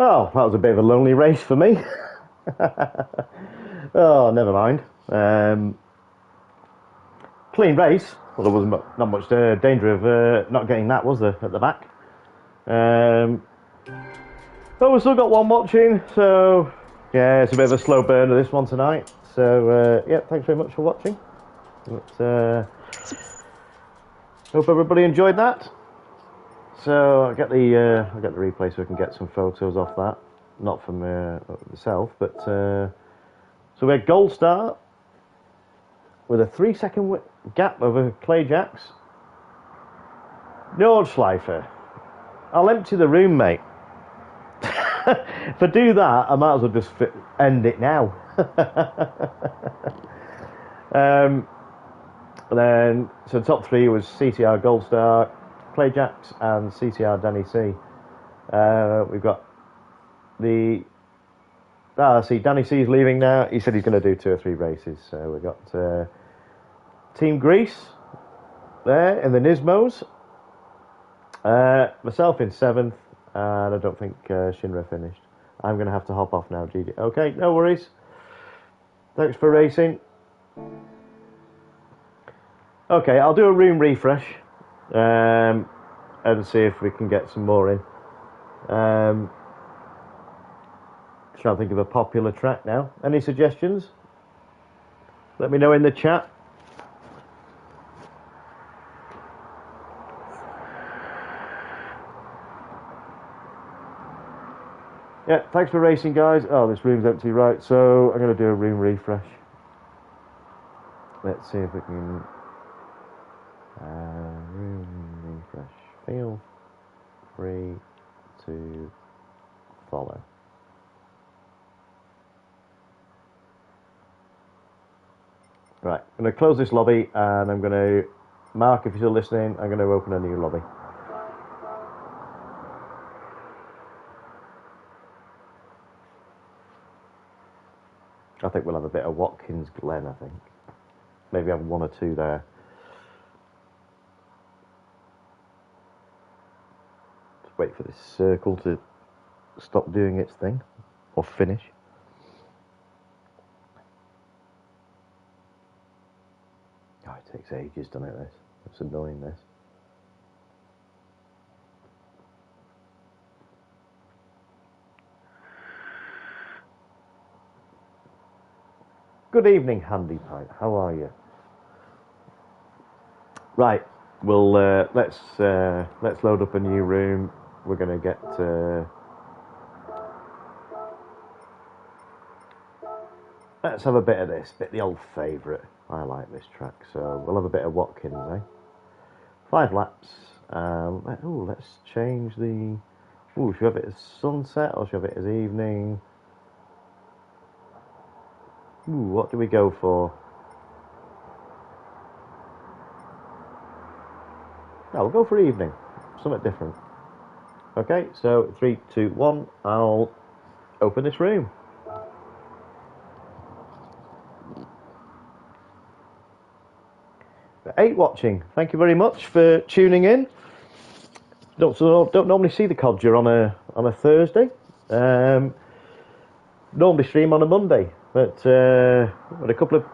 Well, that was a bit of a lonely race for me. Oh, never mind. Clean race. Well, there wasn't not much danger of not getting that, was there, at the back? But we've still got one watching, so yeah, it's a bit of a slow burner this one tonight. So yeah, thanks very much for watching. But, hope everybody enjoyed that. So I'll get the replay so we can get some photos off that. Not from myself, but so we had Gold Star with a 3-second gap over Clay Jacks. Nordschleifer. I'll empty the room, mate. If I do that, I might as well just end it now. And then, so top three was CTR Gold Star, Clay Jacks, and CTR Danny C. We've got the... see, Danny C is leaving now. He said he's going to do 2 or 3 races. So we've got Team Greece there in the Nismos. Myself in 7th. And I don't think Shinra finished. I'm going to have to hop off now, GD. Okay, no worries. Thanks for racing. Okay, I'll do a room refresh. And see if we can get some more in. Trying to think of a popular track now. Any suggestions? Let me know in the chat. Yeah, thanks for racing, guys. Oh, this room's empty, right? So I'm going to do a room refresh. Let's see if we can... room refresh. Feel free to follow. Right, I'm going to close this lobby and I'm going to... Mark, if you're still listening, I'm going to open a new lobby. I think we'll have a bit of Watkins Glen, I think. Maybe have 1 or 2 there. Just wait for this circle to stop doing its thing. Or finish. Oh, it takes ages, doesn't it, this? It's annoying, this. Good evening, Handy Pint. How are you? Right, we'll let's load up a new room. We're gonna get let's have a bit of this, bit of the old favourite. I like this track, so we'll have a bit of Watkins, eh? 5 laps. Let's change the. Should we have it as sunset or should we have it as evening? What do we go for? No, we'll go for evening. Something different. Okay, so 3, 2, 1. I'll open this room. For 8 watching. Thank you very much for tuning in. Don't normally see the Codger on a Thursday. Normally stream on a Monday. But had a couple of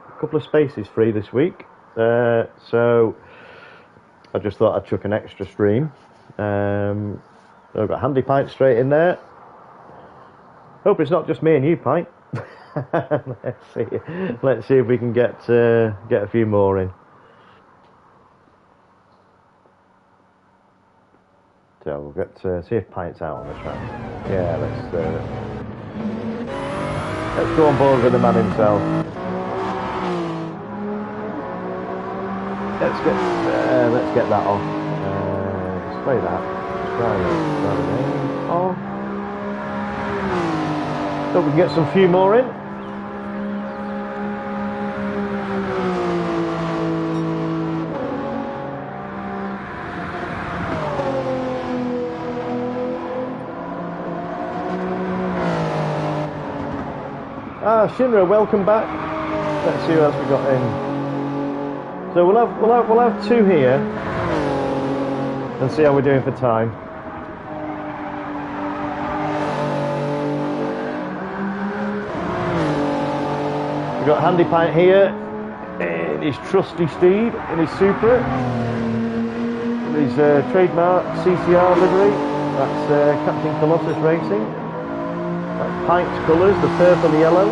spaces free this week, so I just thought I'd chuck an extra stream. I've got Handy Pint straight in there. Hope it's not just me and you, Pint. Let's see if we can get a few more in. So we'll get see if Pint's out on the track. Yeah, let's go on board with the man himself. Let's get that off. Display that. Display off. So we can get some few more in. Shinra, welcome back. Let's see who else we got in. So we'll have 2 here, and see how we're doing for time. got Handy Pint here in his trusty steed, in his Supra. His trademark CCR livery. That's Captain Colossus Racing. That's Pint's colours, the purple and yellow.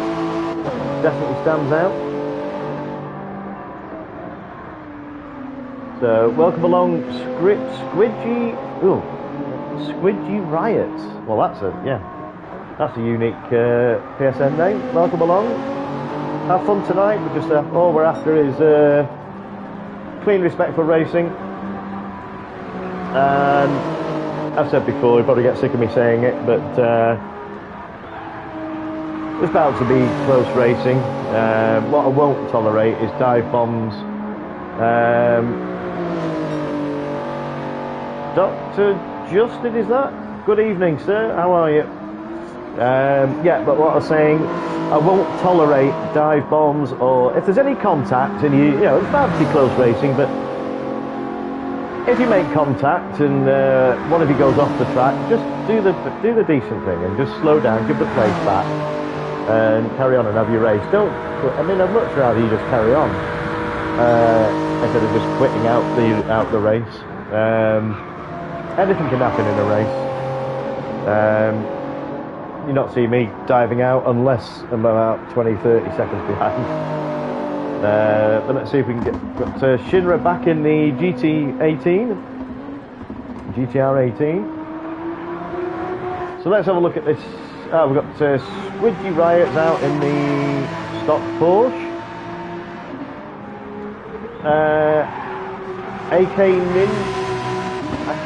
Definitely stands out. So, welcome along, Squidgy Riot. Well, that's a unique PSN name. Welcome along. Have fun tonight. All we're after is clean, respectful racing. And I've said before, you probably get sick of me saying it, but it's bound to be close racing. What I won't tolerate is dive bombs. Dr. Justin, is that? Good evening, sir. How are you? Yeah, but what I was saying, I won't tolerate dive bombs, or if there's any contact, and you know, it's bound to be close racing, but if you make contact and one of you goes off the track, just do the decent thing and just slow down, give the place back, and carry on and have your race. I mean, I'd much rather you just carry on instead of just quitting out the race. Anything can happen in a race. You not see me diving out unless I'm about 20-30 seconds behind. But let's see if we can got Shinra back in the GTR 18. So let's have a look at this. We've got Squidgy Riots out in the stock Porsche.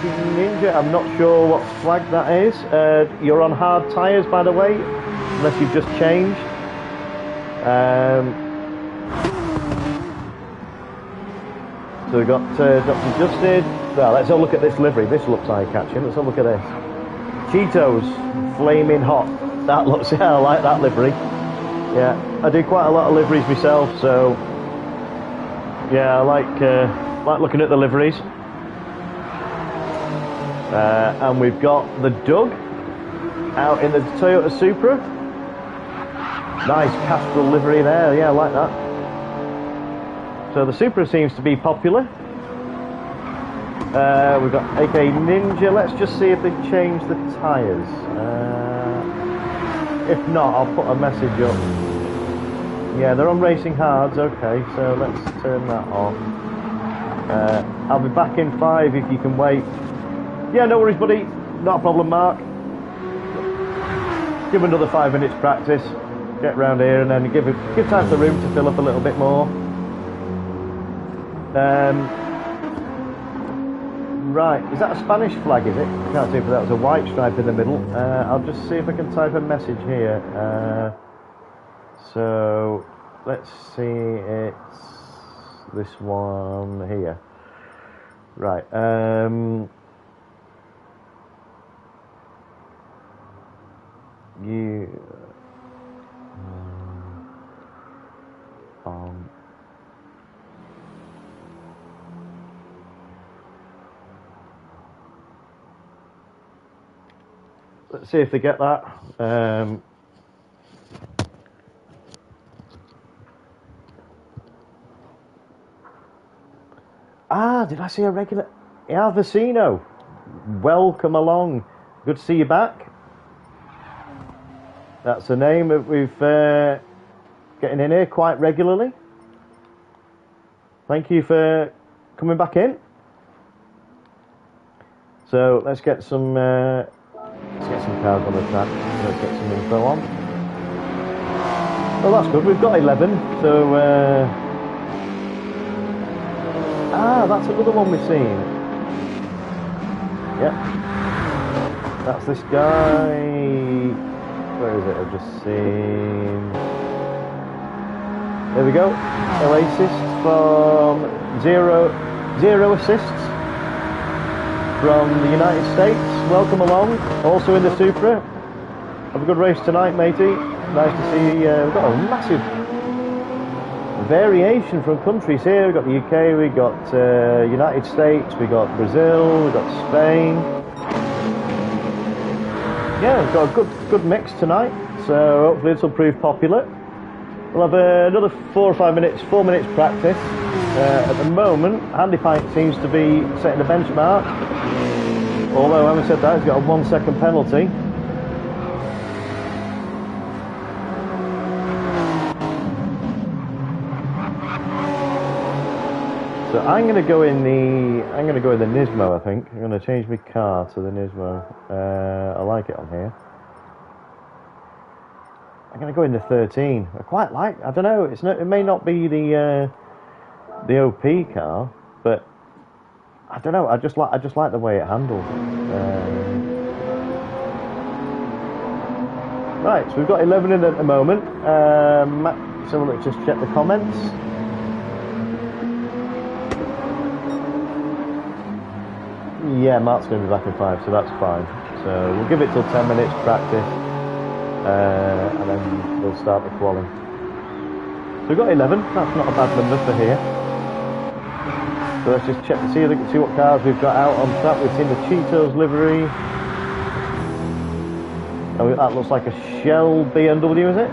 Ninja, I'm not sure what flag that is. You're on hard tyres, by the way, unless you've just changed. So we've got Dr. Justin. Well, let's have a look at this livery. This looks eye-catching. Let's have a look at this. Cheetos, flaming hot. That looks, yeah, I like that livery. Yeah, I do quite a lot of liveries myself, so yeah, I like looking at the liveries. And we've got the Doug out in the Toyota Supra. Nice Castrol livery there, yeah, I like that. So the Supra seems to be popular. We've got AK Ninja. Let's just see if they've changed the tyres. If not, I'll put a message up. Yeah, they're on racing hards. Okay, so let's turn that off. I'll be back in 5 if you can wait. Yeah, no worries, buddy. Not a problem, Mark. Give another 5 minutes practice. Get round here and then give time for the room to fill up a little bit more. Right, is that a Spanish flag, is it? I can't see if that was a white stripe in the middle. I'll just see if I can type a message here. So, let's see, it's this one here. Right, let's see if they get that. Did I see a regular? Yeah, Vicino. Welcome along. Good to see you back. That's a name that we've getting in here quite regularly. Thank you for coming back in. So let's get some cars on the track. Let's get some info on. Well, that's good. We've got 11. So that's another one we've seen. Yep. That's this guy. Where is it? I've just seen. There we go. LA assists from zero assists from the United States. Welcome along. Also in the Supra. Have a good race tonight, matey. Nice to see. We've got a massive variation from countries here. We've got the UK. We've got United States. We've got Brazil. We've got Spain. Yeah, we've got a good mix tonight, so hopefully this will prove popular. We'll have another 4 minutes practice. At the moment, Handy Pint seems to be setting a benchmark. Although, having said that, he's got a 1 second penalty. So I'm going to go in the Nismo. I think I'm going to change my car to the Nismo. I like it on here. I'm going to go in the 13. I quite like. I don't know. It may not be the OP car, but I don't know. I just like the way it handles. Right. So we've got 11 in at the moment. So let's just check the comments. Yeah, Mark's going to be back in 5, so that's fine. So we'll give it till 10 minutes practice, and then we'll start the qualling. So we've got 11. That's not a bad number for here. So let's just check to see what cars we've got out on track. We've seen the Cheetos livery. Oh, that looks like a Shell BMW, is it?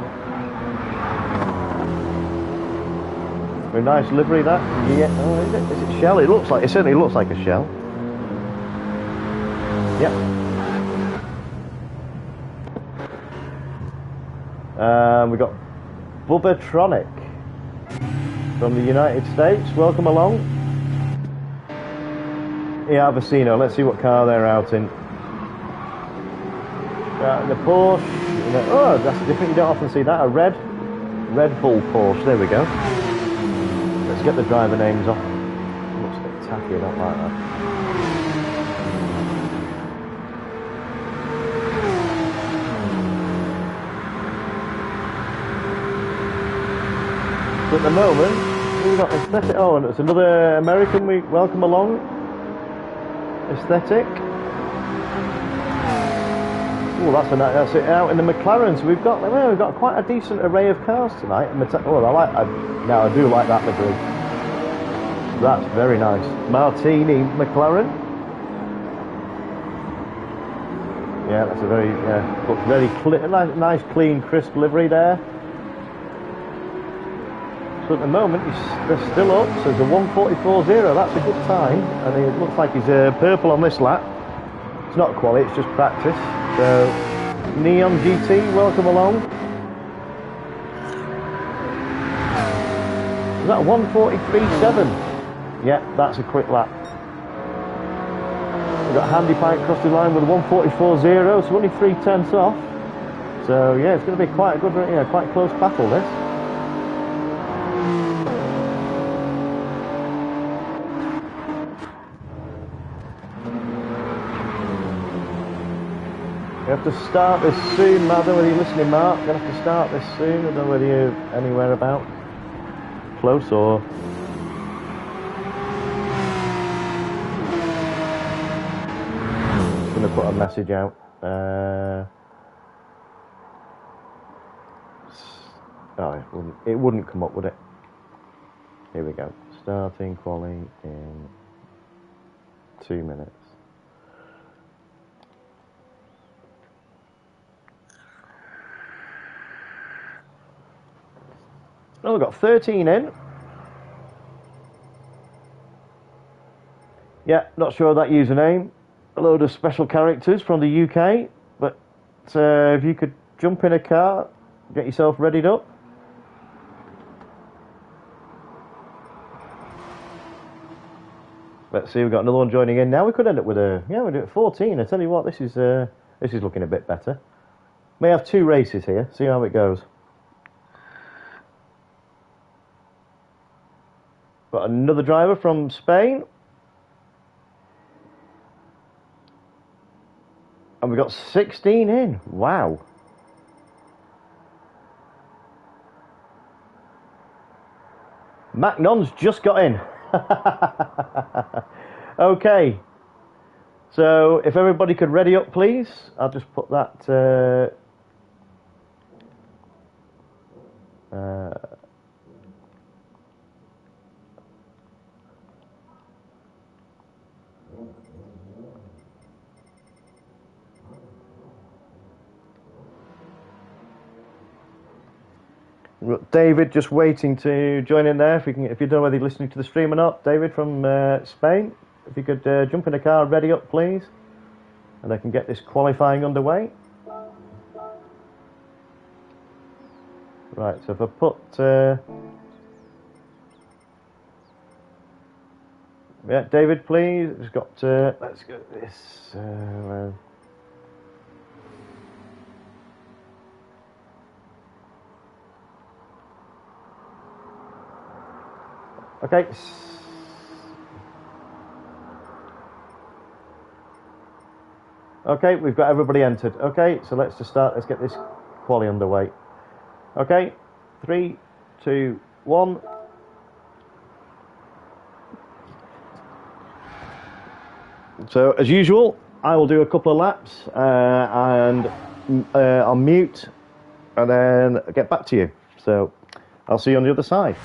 Very nice livery, that. Yeah. Oh, is it? Is it Shell? It certainly looks like a Shell. Yep. We've got Bubbatronic from the United States. Welcome along. Yeah, Avicino. Let's see what car they're out in. The Porsche. Oh, that's different. You don't often see that. A Red Bull Porsche. There we go. Let's get the driver names off. Looks a bit tacky. I don't like that. So at the moment, we've got Aesthetic. Oh, and it's another American. We welcome along. Aesthetic. Oh, that's it out in the McLaren. So we've got quite a decent array of cars tonight. Oh, I do like that livery. That's very nice. Martini McLaren. Yeah, that's a looks very nice, clean, crisp livery there. So at the moment, they're still up, so it's a 1:44.0, that's a good time. And it looks like he's purple on this lap. It's not quality, it's just practice. So, Neon GT, welcome along. Is that a 1:43.7? Yeah, that's a quick lap. We've got Handy Pint across the line with a 1:44.0, so only 3/10 off. So yeah, it's going to be quite a good, quite close battle this. We have to start this soon. I don't know whether you're listening, Mark. We're going to have to start this soon. I don't know whether you're anywhere about close or. I'm going to put a message out. It wouldn't come up, would it? Here we go. Starting quali in 2 minutes. Oh, we've got 13 in. Yeah, not sure of that username. A load of special characters from the UK. But if you could jump in a car, get yourself readied up. Let's see, we've got another one joining in now. We could end up with we're doing 14. I tell you what, this is looking a bit better. May have 2 races here. See how it goes. Got another driver from Spain. And we've got 16 in. Wow. Macnon's just got in. Okay. So if everybody could ready up, please. I'll just put that. David just waiting to join in there. If you don't know whether you're listening to the stream or not, David from Spain, if you could jump in the car, ready up, please, and I can get this qualifying underway. Right, so if I put yeah, David, please. It's got let's go this. Okay. Okay, we've got everybody entered. Okay, so let's just start. Let's get this quali underway. Okay, 3, 2, 1. So as usual, I will do a couple of laps and I'll mute and then get back to you. So I'll see you on the other side.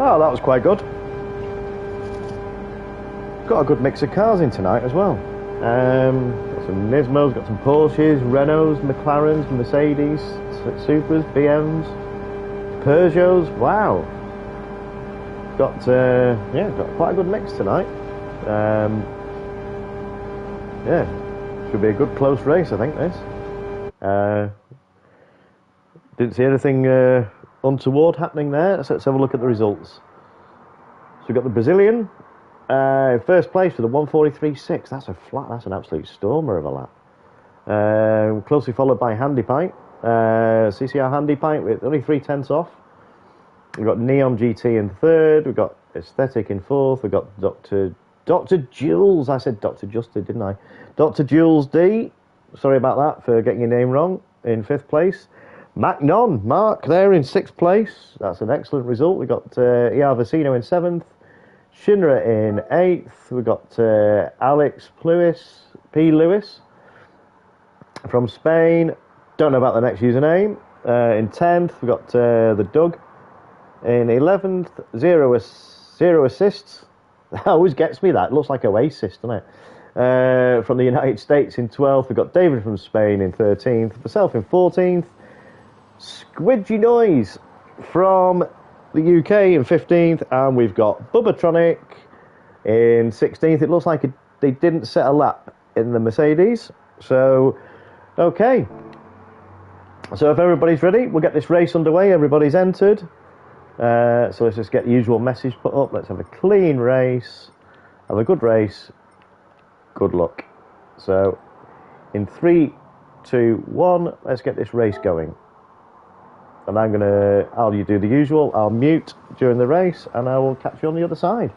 Oh, that was quite good. Got a good mix of cars in tonight as well. Got some Nismos, got some Porsches, Renaults, McLarens, Mercedes, Supers, BMs, Peugeots. Wow. Got quite a good mix tonight. Yeah, should be a good close race, I think, this. Didn't see anything untoward happening there, so let's have a look at the results. So we've got the Brazilian in first place with a 1:43.6. That's an absolute stormer of a lap. Closely followed by Handy Pint, CCR Handy Pint with only 3/10 off. We've got Neon GT in third, we've got Aesthetic in fourth, we've got Dr. Jules, I said Dr. Justin, didn't I? Dr. Jules D, sorry about that for getting your name wrong, in fifth place. Mark there in sixth place, that's an excellent result. We've got ER Vecino in seventh, Shinra in eighth, we've got Alex P. Lewis from Spain, don't know about the next username, in 10th, we've got the Doug in 11th, zero assists. That always gets me, that. It looks like Oasis, doesn't it? From the United States in 12th. We've got David from Spain in 13th. Myself in 14th. Squidgy Noise from the UK in 15th. And we've got Bubbatronic in 16th. It looks like they didn't set a lap in the Mercedes. So, okay. So if everybody's ready, we'll get this race underway. Everybody's entered. So let's just get the usual message put up. Let's have a clean race, have a good race, good luck. So in 3, 2, 1, let's get this race going. And I'll do the usual, I'll mute during the race and I will catch you on the other side.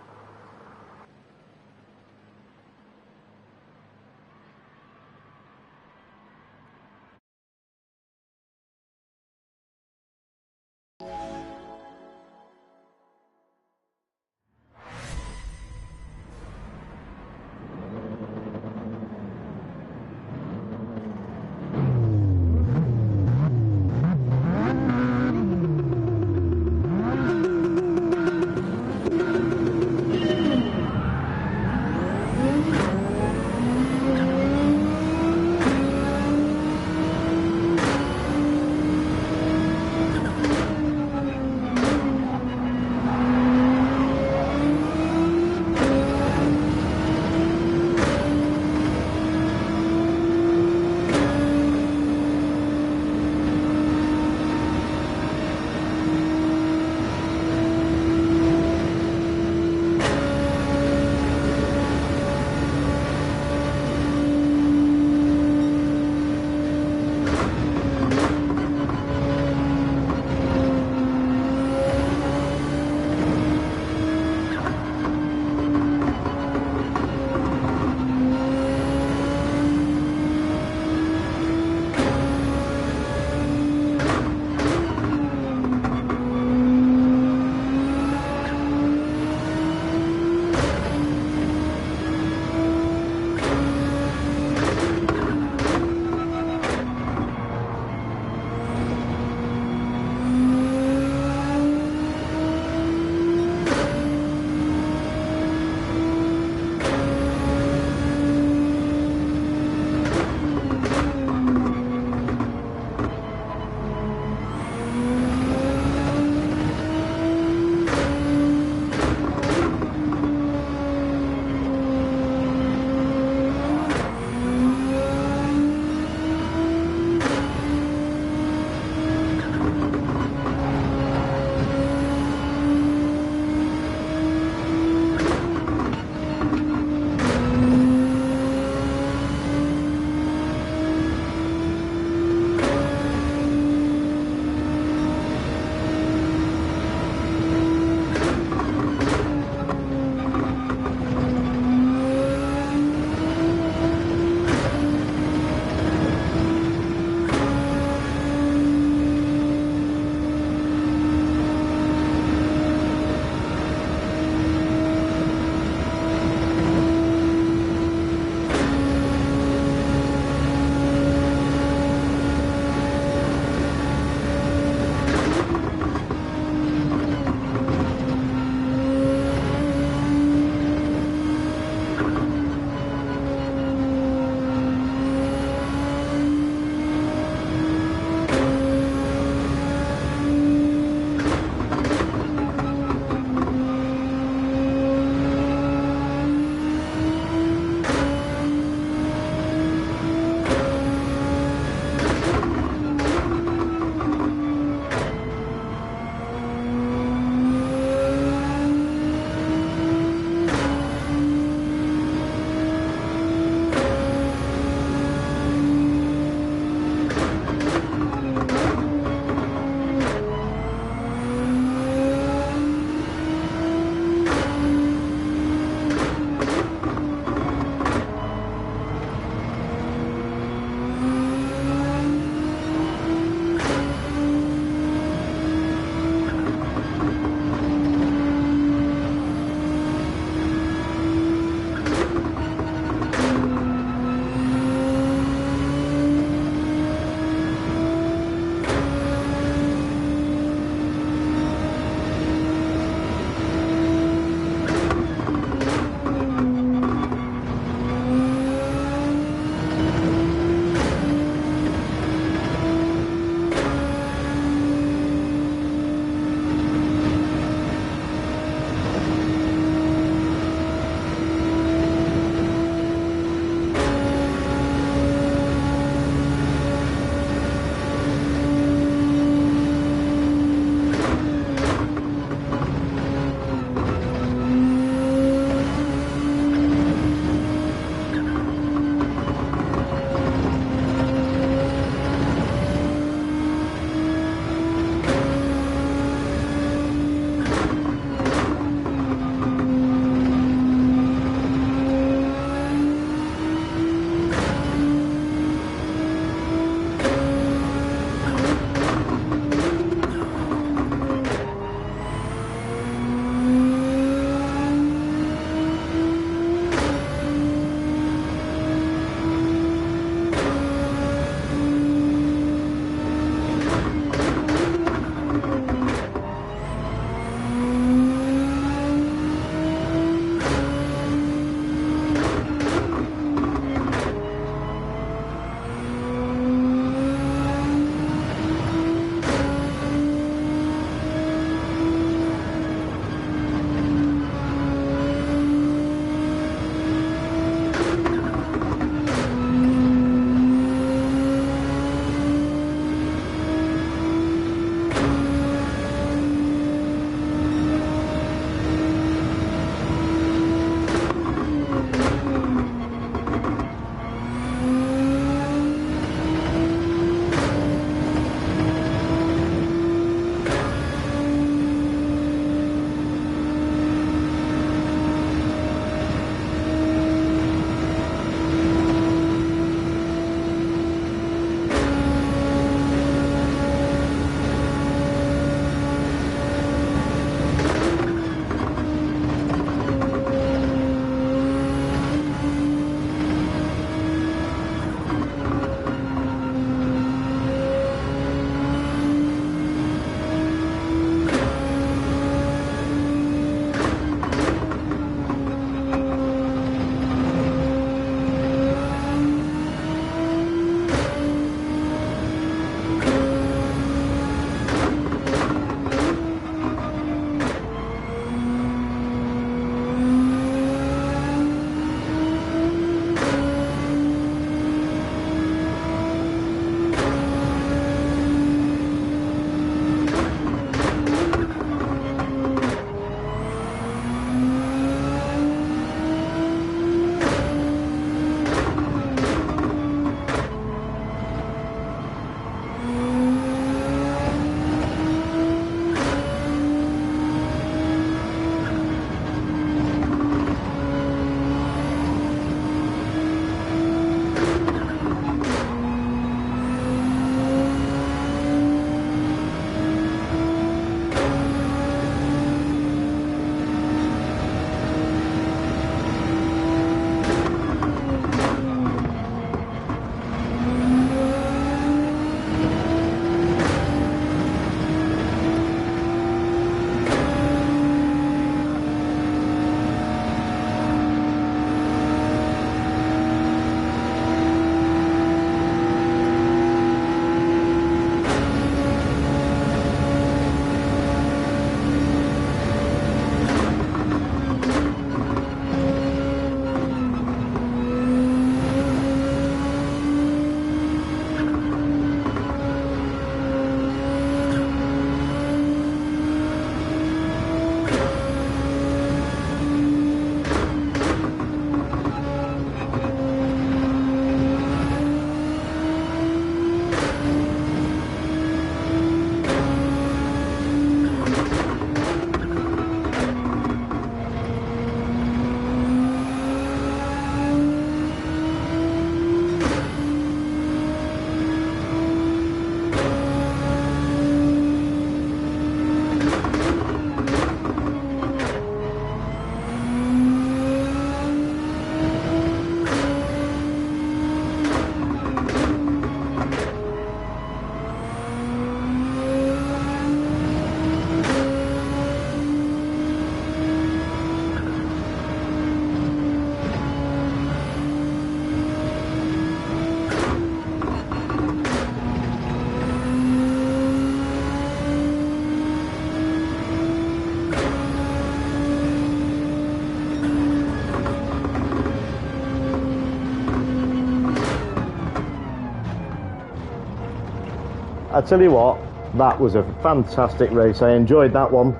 I tell you what, that was a fantastic race. I enjoyed that one.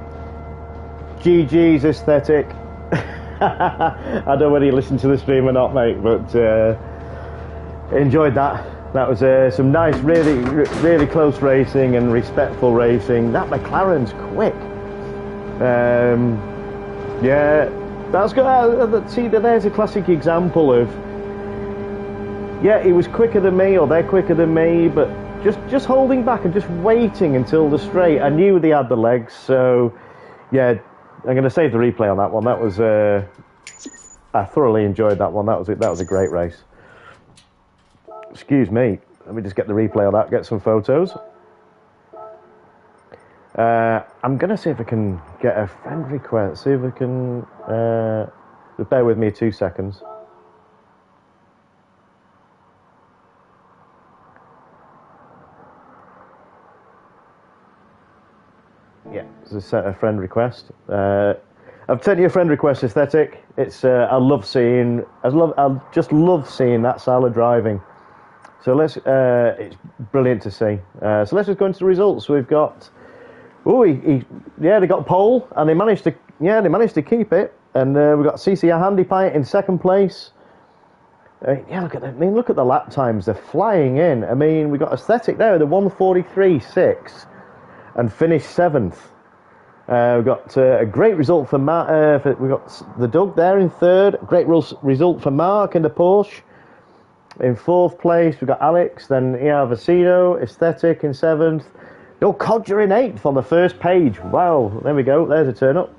GG's aesthetic. I don't know whether you listen to the stream or not, mate, but enjoyed that. That was some nice, really close racing and respectful racing. That McLaren's quick. Yeah, that's good. See, there's a classic example of, yeah, he was quicker than me, or they're quicker than me, but just holding back and just waiting until the straight. I knew they had the legs, so yeah, I'm going to save the replay on that one. That was I thoroughly enjoyed that one. That was a great race. Excuse me. Let me just get the replay on that. Get some photos. I'm going to see if I can get a friend request. See if I can. Just bear with me 2 seconds. Yeah, it's a friend request. I've sent you a friend request, aesthetic. It's I just love seeing that style of driving. So let's. It's brilliant to see. So let's just go into the results. We've got. Oh, they got pole, and they managed to keep it. And we've got CC Handy Pie in second place. Yeah, look at the lap times. They're flying in. I mean, we got aesthetic there, the 1:43.6, and finished 7th. We've got a great result for Mark. We've got the Doug there in 3rd. Great result for Mark in the Porsche. In 4th place, we've got Alex. Then Vecino, aesthetic in 7th. No, Codger in 8th on the first page. Wow, there we go. There's a turn up.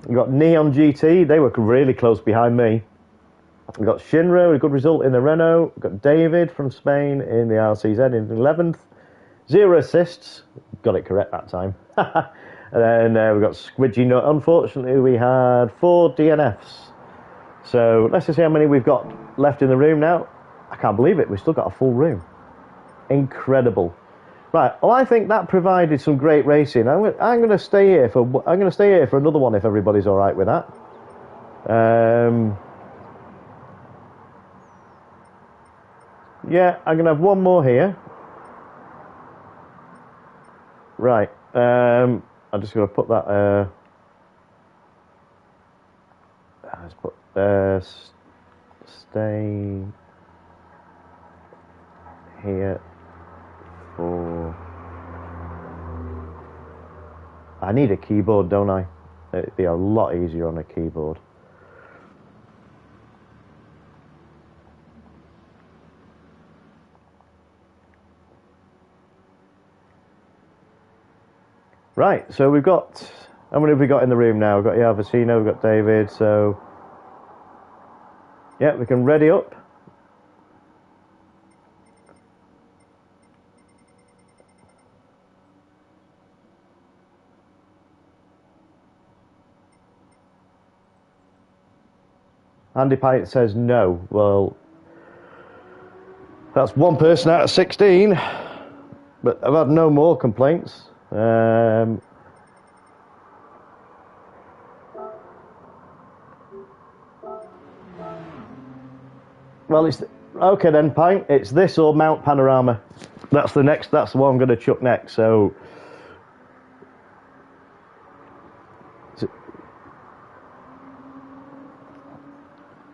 We've got Neon GT. They were really close behind me. We've got Shinra, a good result in the Renault. We've got David from Spain in the RCZ in 11th. 0 assists. Got it correct that time. And then we've got Squidgy Nut. Unfortunately, we had 4 DNFs. So let's just see how many we've got left in the room now. I can't believe it. We've still got a full room. Incredible. Right. Well, I think that provided some great racing. I'm going to stay here for another one if everybody's all right with that. Yeah, I'm going to have one more here. Right. I'm just going to put that. Let's put stay here for. I need a keyboard, don't I? It'd be a lot easier on a keyboard. Right, so we've got. How many have we got in the room now? We've got Vecino, we've got David, so. Yeah, we can ready up. Andy Pite says no. Well, that's one person out of 16, but I've had no more complaints. Well, it's okay then, Pint. It's this or Mount Panorama. That's the one I'm going to chuck next. So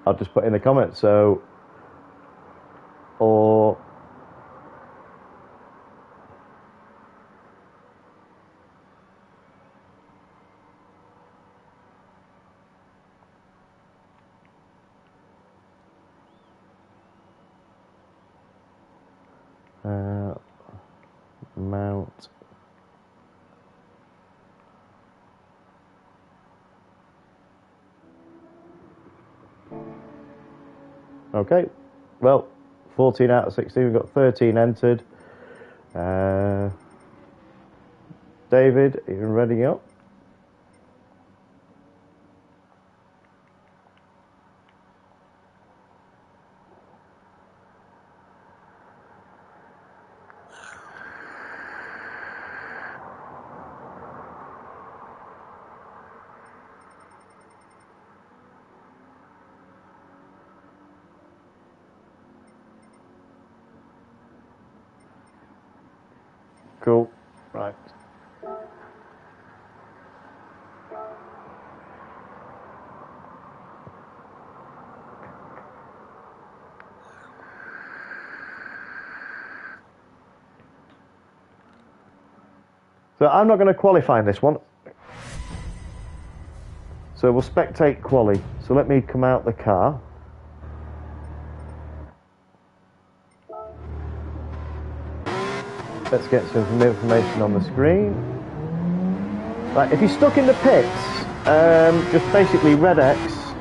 I'll just put in the comments. So, or Mount. Okay, well, 14 out of 16. We've got 13 entered. David, are you ready up? Cool. Right. So I'm not going to qualify in this one. So we'll spectate quali. So let me come out the car. Let's get some information on the screen. Right, if you're stuck in the pits, just basically red X,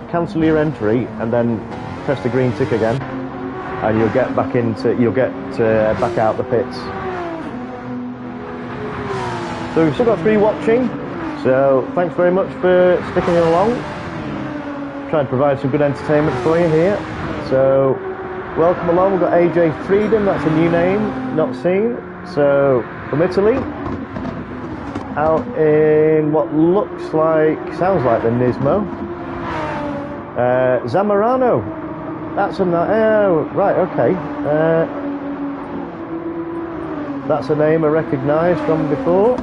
cancel your entry, and then press the green tick again, and you'll get back back out the pits. So we've still got 3 watching. So thanks very much for sticking along. Trying to provide some good entertainment for you here. So welcome along. We've got AJ Freedom. That's a new name, not seen. So from Italy, out in what sounds like the Nismo. Zamorano. That's a right. Okay. That's a name I recognise from before.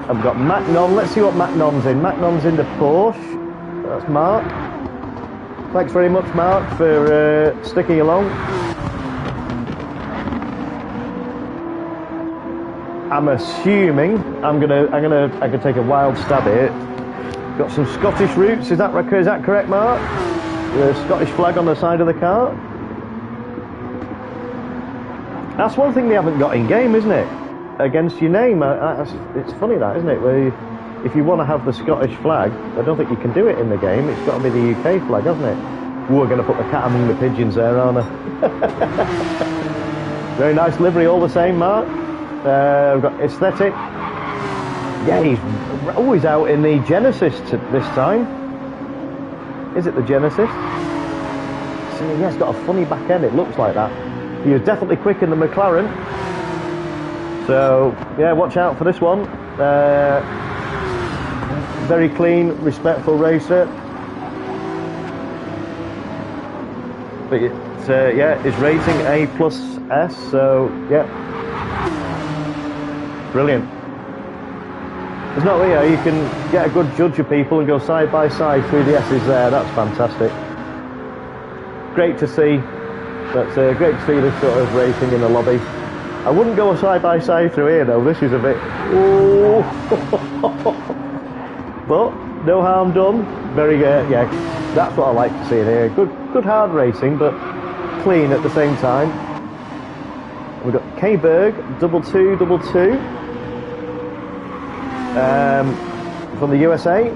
I've got Macnon. Let's see what Macnon's in. Macnon's in the Porsche. That's Mark. Thanks very much, Mark, for sticking along. I'm assuming I can take a wild stab here. Got some Scottish roots. Is that correct, Mark? The Scottish flag on the side of the car. That's one thing they haven't got in game, isn't it? Against your name. It's funny that, isn't it? Where if you want to have the Scottish flag, I don't think you can do it in the game. It's got to be the UK flag, hasn't it? We're going to put the cat among the pigeons there, aren't I? Very nice livery, all the same, Mark. We've got Aesthetic. Yeah, he's always out in the Genesis this time. Is it the Genesis? See, yeah, it's got a funny back end. It looks like that. He was definitely quick in the McLaren. So, yeah, watch out for this one. Very clean, respectful racer. But yeah, it's rating A+S, so yeah. Brilliant. There's no way you can get a good judge of people and go side by side through the S's there. That's fantastic. Great to see. That's great to see this sort of racing in the lobby. I wouldn't go side by side through here though. This is a bit. Ooh. But no harm done. Very good. Yeah, that's what I like to see in here. Good hard racing, but clean at the same time. We've got K-Berg, 2222. From the USA,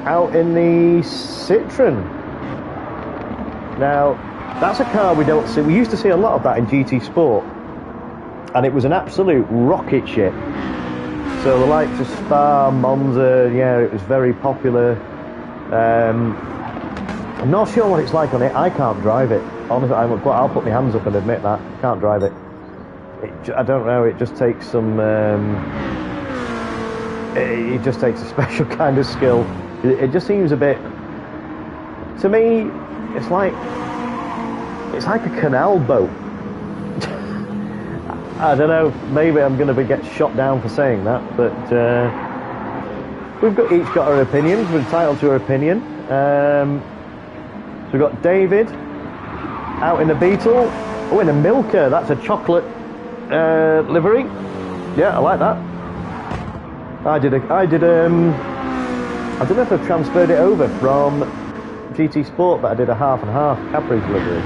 out in the Citroen. Now, that's a car we don't see. We used to see a lot of that in GT Sport, and it was an absolute rocket ship. So the likes of Spa, Monza, yeah, it was very popular. I'm not sure what it's like on it. I can't drive it. Honestly, I'll put my hands up and admit that. Can't drive it. I don't know. It just takes some. It just takes a special kind of skill. It just seems a bit. To me, it's like a canal boat. I don't know. Maybe I'm going to get shot down for saying that, but we've each got our opinions. We're entitled to our opinion. So we've got David out in the Beetle. Oh, in a Milka. That's a chocolate livery. Yeah, I like that. I don't know if I've transferred it over from GT Sport, but I did a half and half Capri's livery.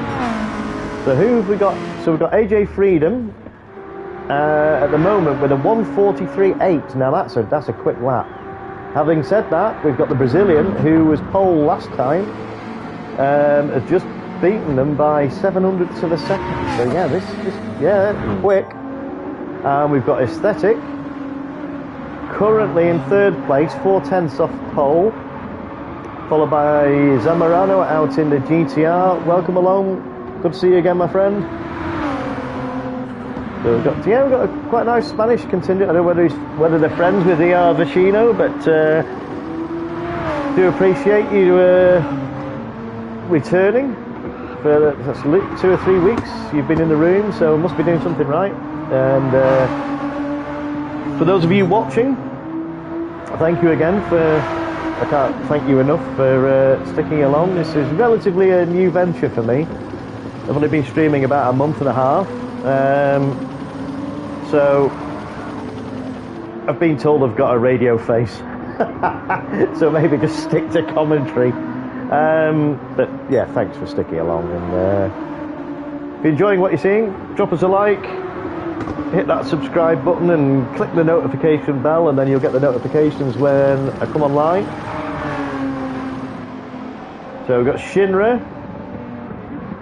So who have we got? So we've got AJ Freedom at the moment with a 1:43.8. Now that's a quick lap. Having said that, we've got the Brazilian who was pole last time, has just beaten them by 700ths of a second. So yeah, this quick. We've got Aesthetic. Currently in third place, 4/10ths off pole, followed by Zamorano out in the GTR. Welcome along, good to see you again, my friend. So we've got a quite nice Spanish contingent. I don't know whether they're friends with the Vecino, but do appreciate you returning. for that's 2 or 3 weeks you've been in the room, so must be doing something right. And for those of you watching, thank you again I can't thank you enough for sticking along. This is relatively a new venture for me. I've only been streaming about a month and a half, so I've been told I've got a radio face. So maybe just stick to commentary. But yeah, thanks for sticking along, and if you're enjoying what you're seeing, drop us a like, hit that subscribe button and click the notification bell, and then you'll get the notifications when I come online. So we've got Shinra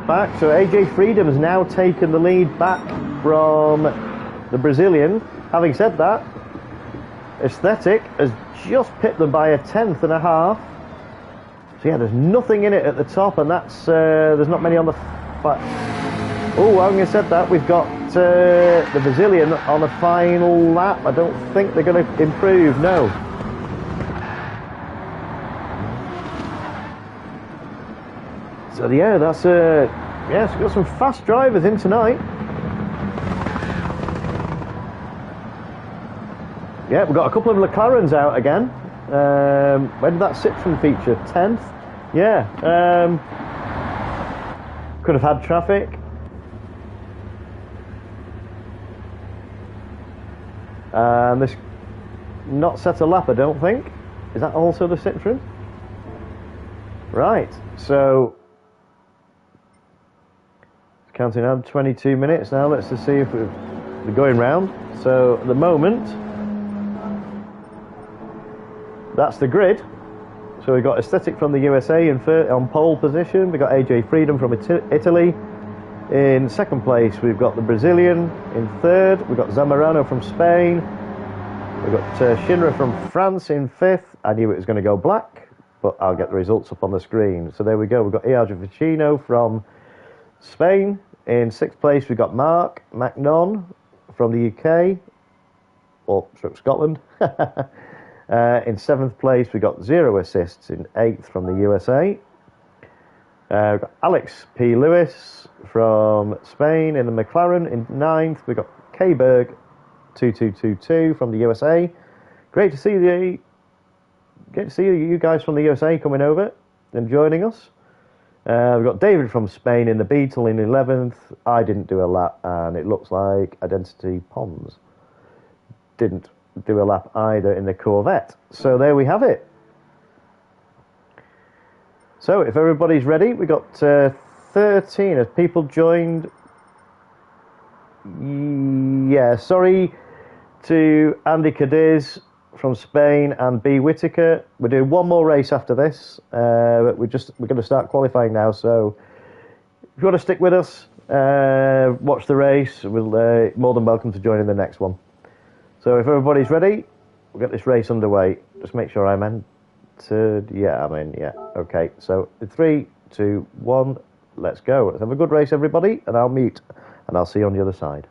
back, so AJ Freedom has now taken the lead back from the Brazilian. Having said that, Aesthetic has just pipped them by 1/10 and a half. So yeah, there's nothing in it at the top, and that's there's not many on the. Oh, having said that, we've got the Brazilian on the final lap. I don't think they're going to improve. No. So yeah, that's yeah, so we've got some fast drivers in tonight. Yeah, we've got a couple of McLarens out again. Where did that sit from feature? 10th? Yeah. Could have had traffic. This not set a lap, I don't think. Is that also the Citroen? Right, so counting down 22 minutes now. Let's just see if we're going round. So at the moment, that's the grid. So we've got Aesthetic from the USA on pole position. We've got AJ Freedom from Italy. In second place, we've got the Brazilian. In third, we've got Zamorano from Spain. We've got Shinra from France in fifth. I knew it was going to go black, but I'll get the results up on the screen. So there we go. We've got Iago Vicino from Spain. In sixth place, we've got Mark Macnon from the UK, or Scotland. In seventh place, we got 0 assists in eighth from the USA. We've got Alex P. Lewis from Spain in the McLaren. In ninth, we've got K. Berg 2222 from the USA. Great to see you guys from the USA coming over and joining us. We've got David from Spain in the Beetle in 11th. I didn't do a lap, and it looks like Identity Pons didn't do a lap either in the Corvette. So there we have it. So if everybody's ready, we got 13 as people joined. Yeah, sorry to Andy Cadiz from Spain and B. Whitaker. We're doing one more race after this. But we're going to start qualifying now. So if you want to stick with us, watch the race. We'll more than welcome to join in the next one. So if everybody's ready, we'll get this race underway. Just make sure I'm entered. Yeah, I'm in. Yeah. Okay. So 3, 2, 1, let's go. Let's have a good race, everybody, and I'll see you on the other side.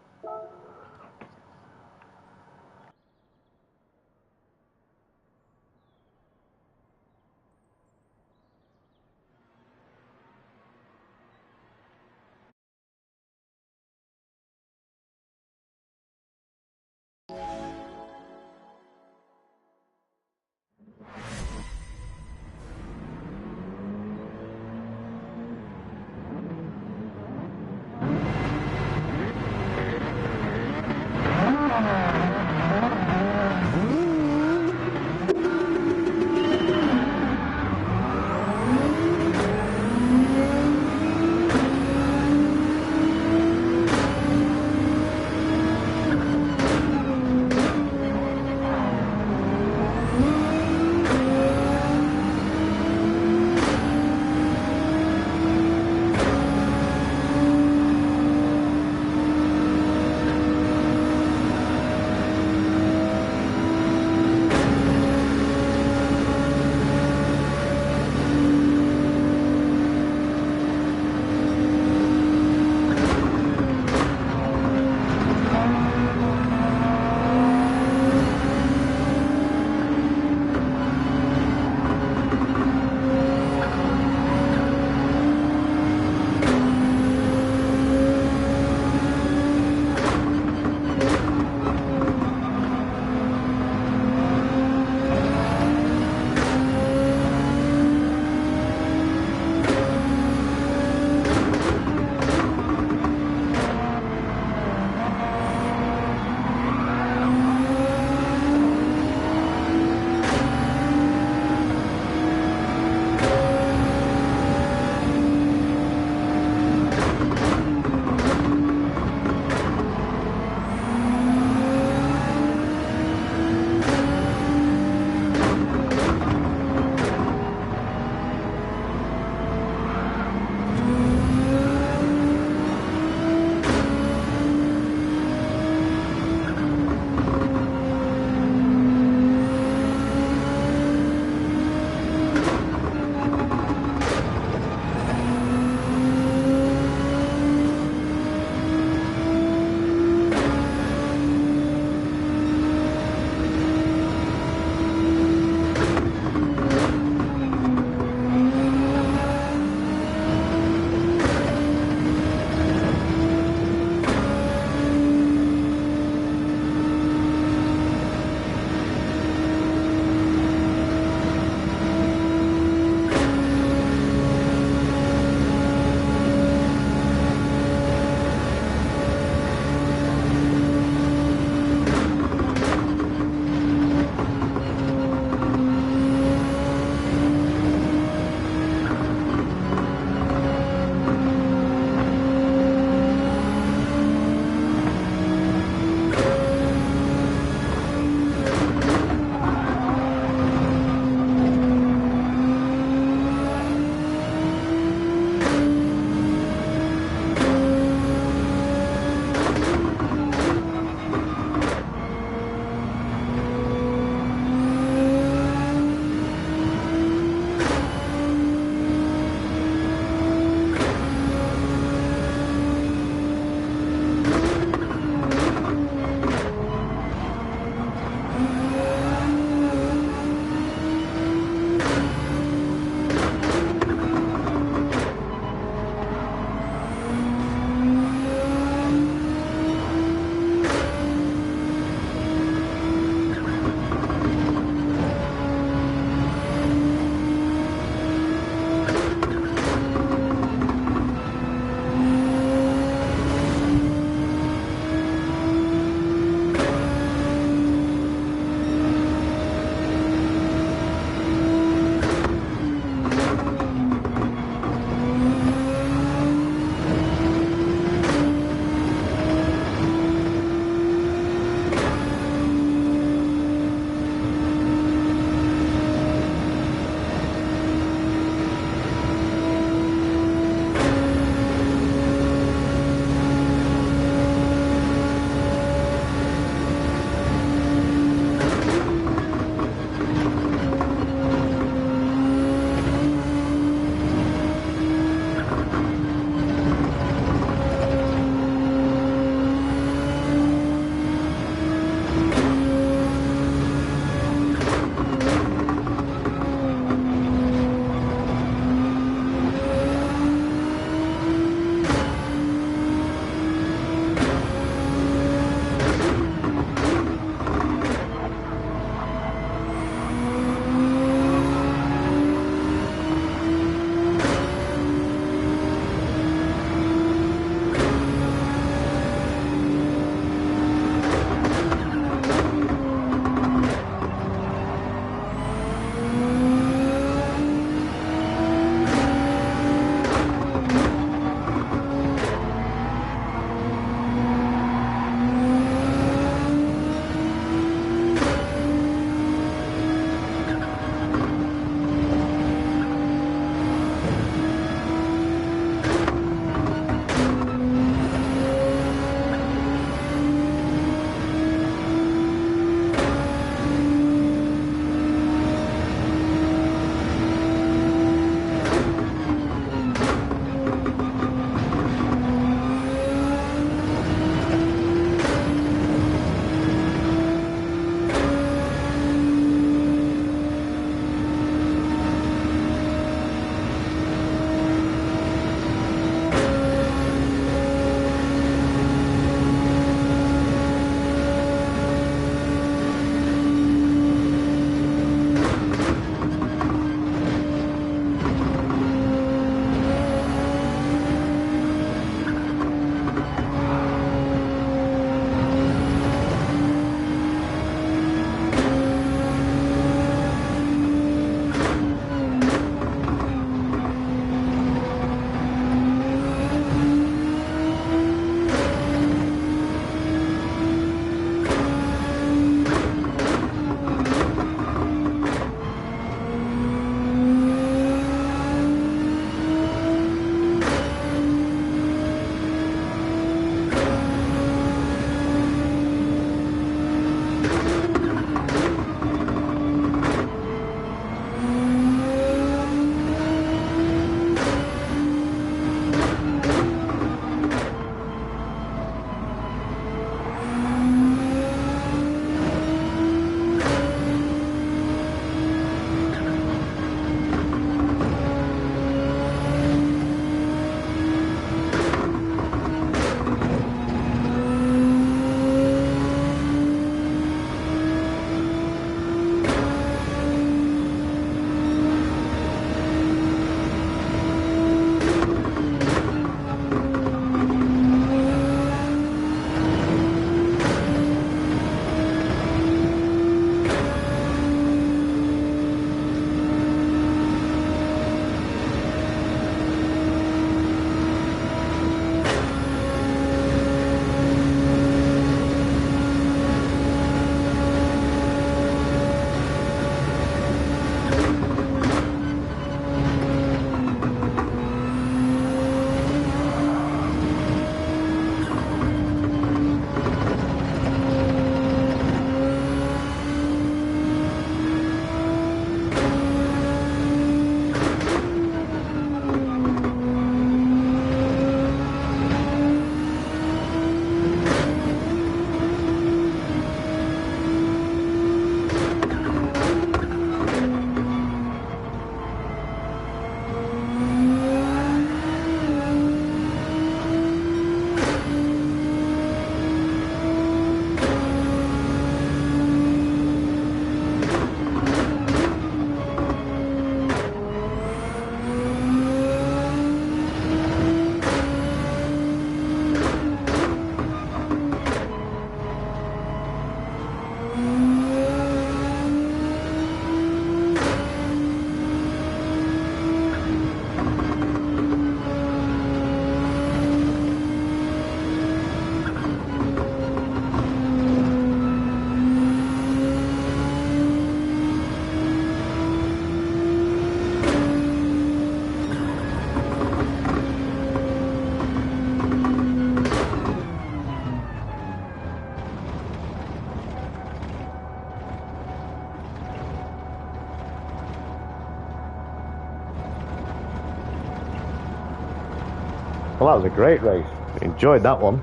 that was a great race. Enjoyed that one.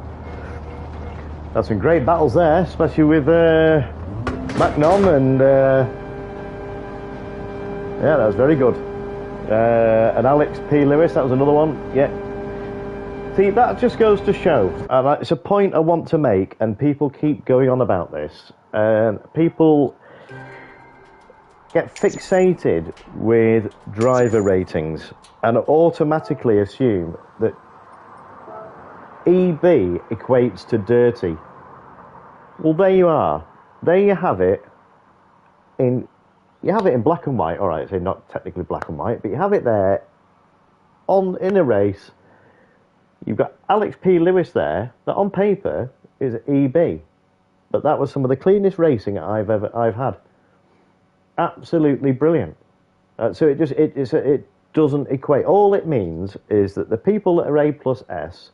Had some great battles there, especially with Macnon and yeah, that was very good. And Alex P. Lewis, that was another one. Yeah. See, that just goes to show, and it's a point I want to make, and people keep going on about this. People get fixated with driver ratings and automatically assume that EB equates to dirty. Well, there you are. There you have it. You have it in black and white. All right, so not technically black and white, but you have it there in a race. You've got Alex P. Lewis there, that on paper is EB, but that was some of the cleanest racing I've had. Absolutely brilliant. So it doesn't equate. All it means is that the people that are A plus S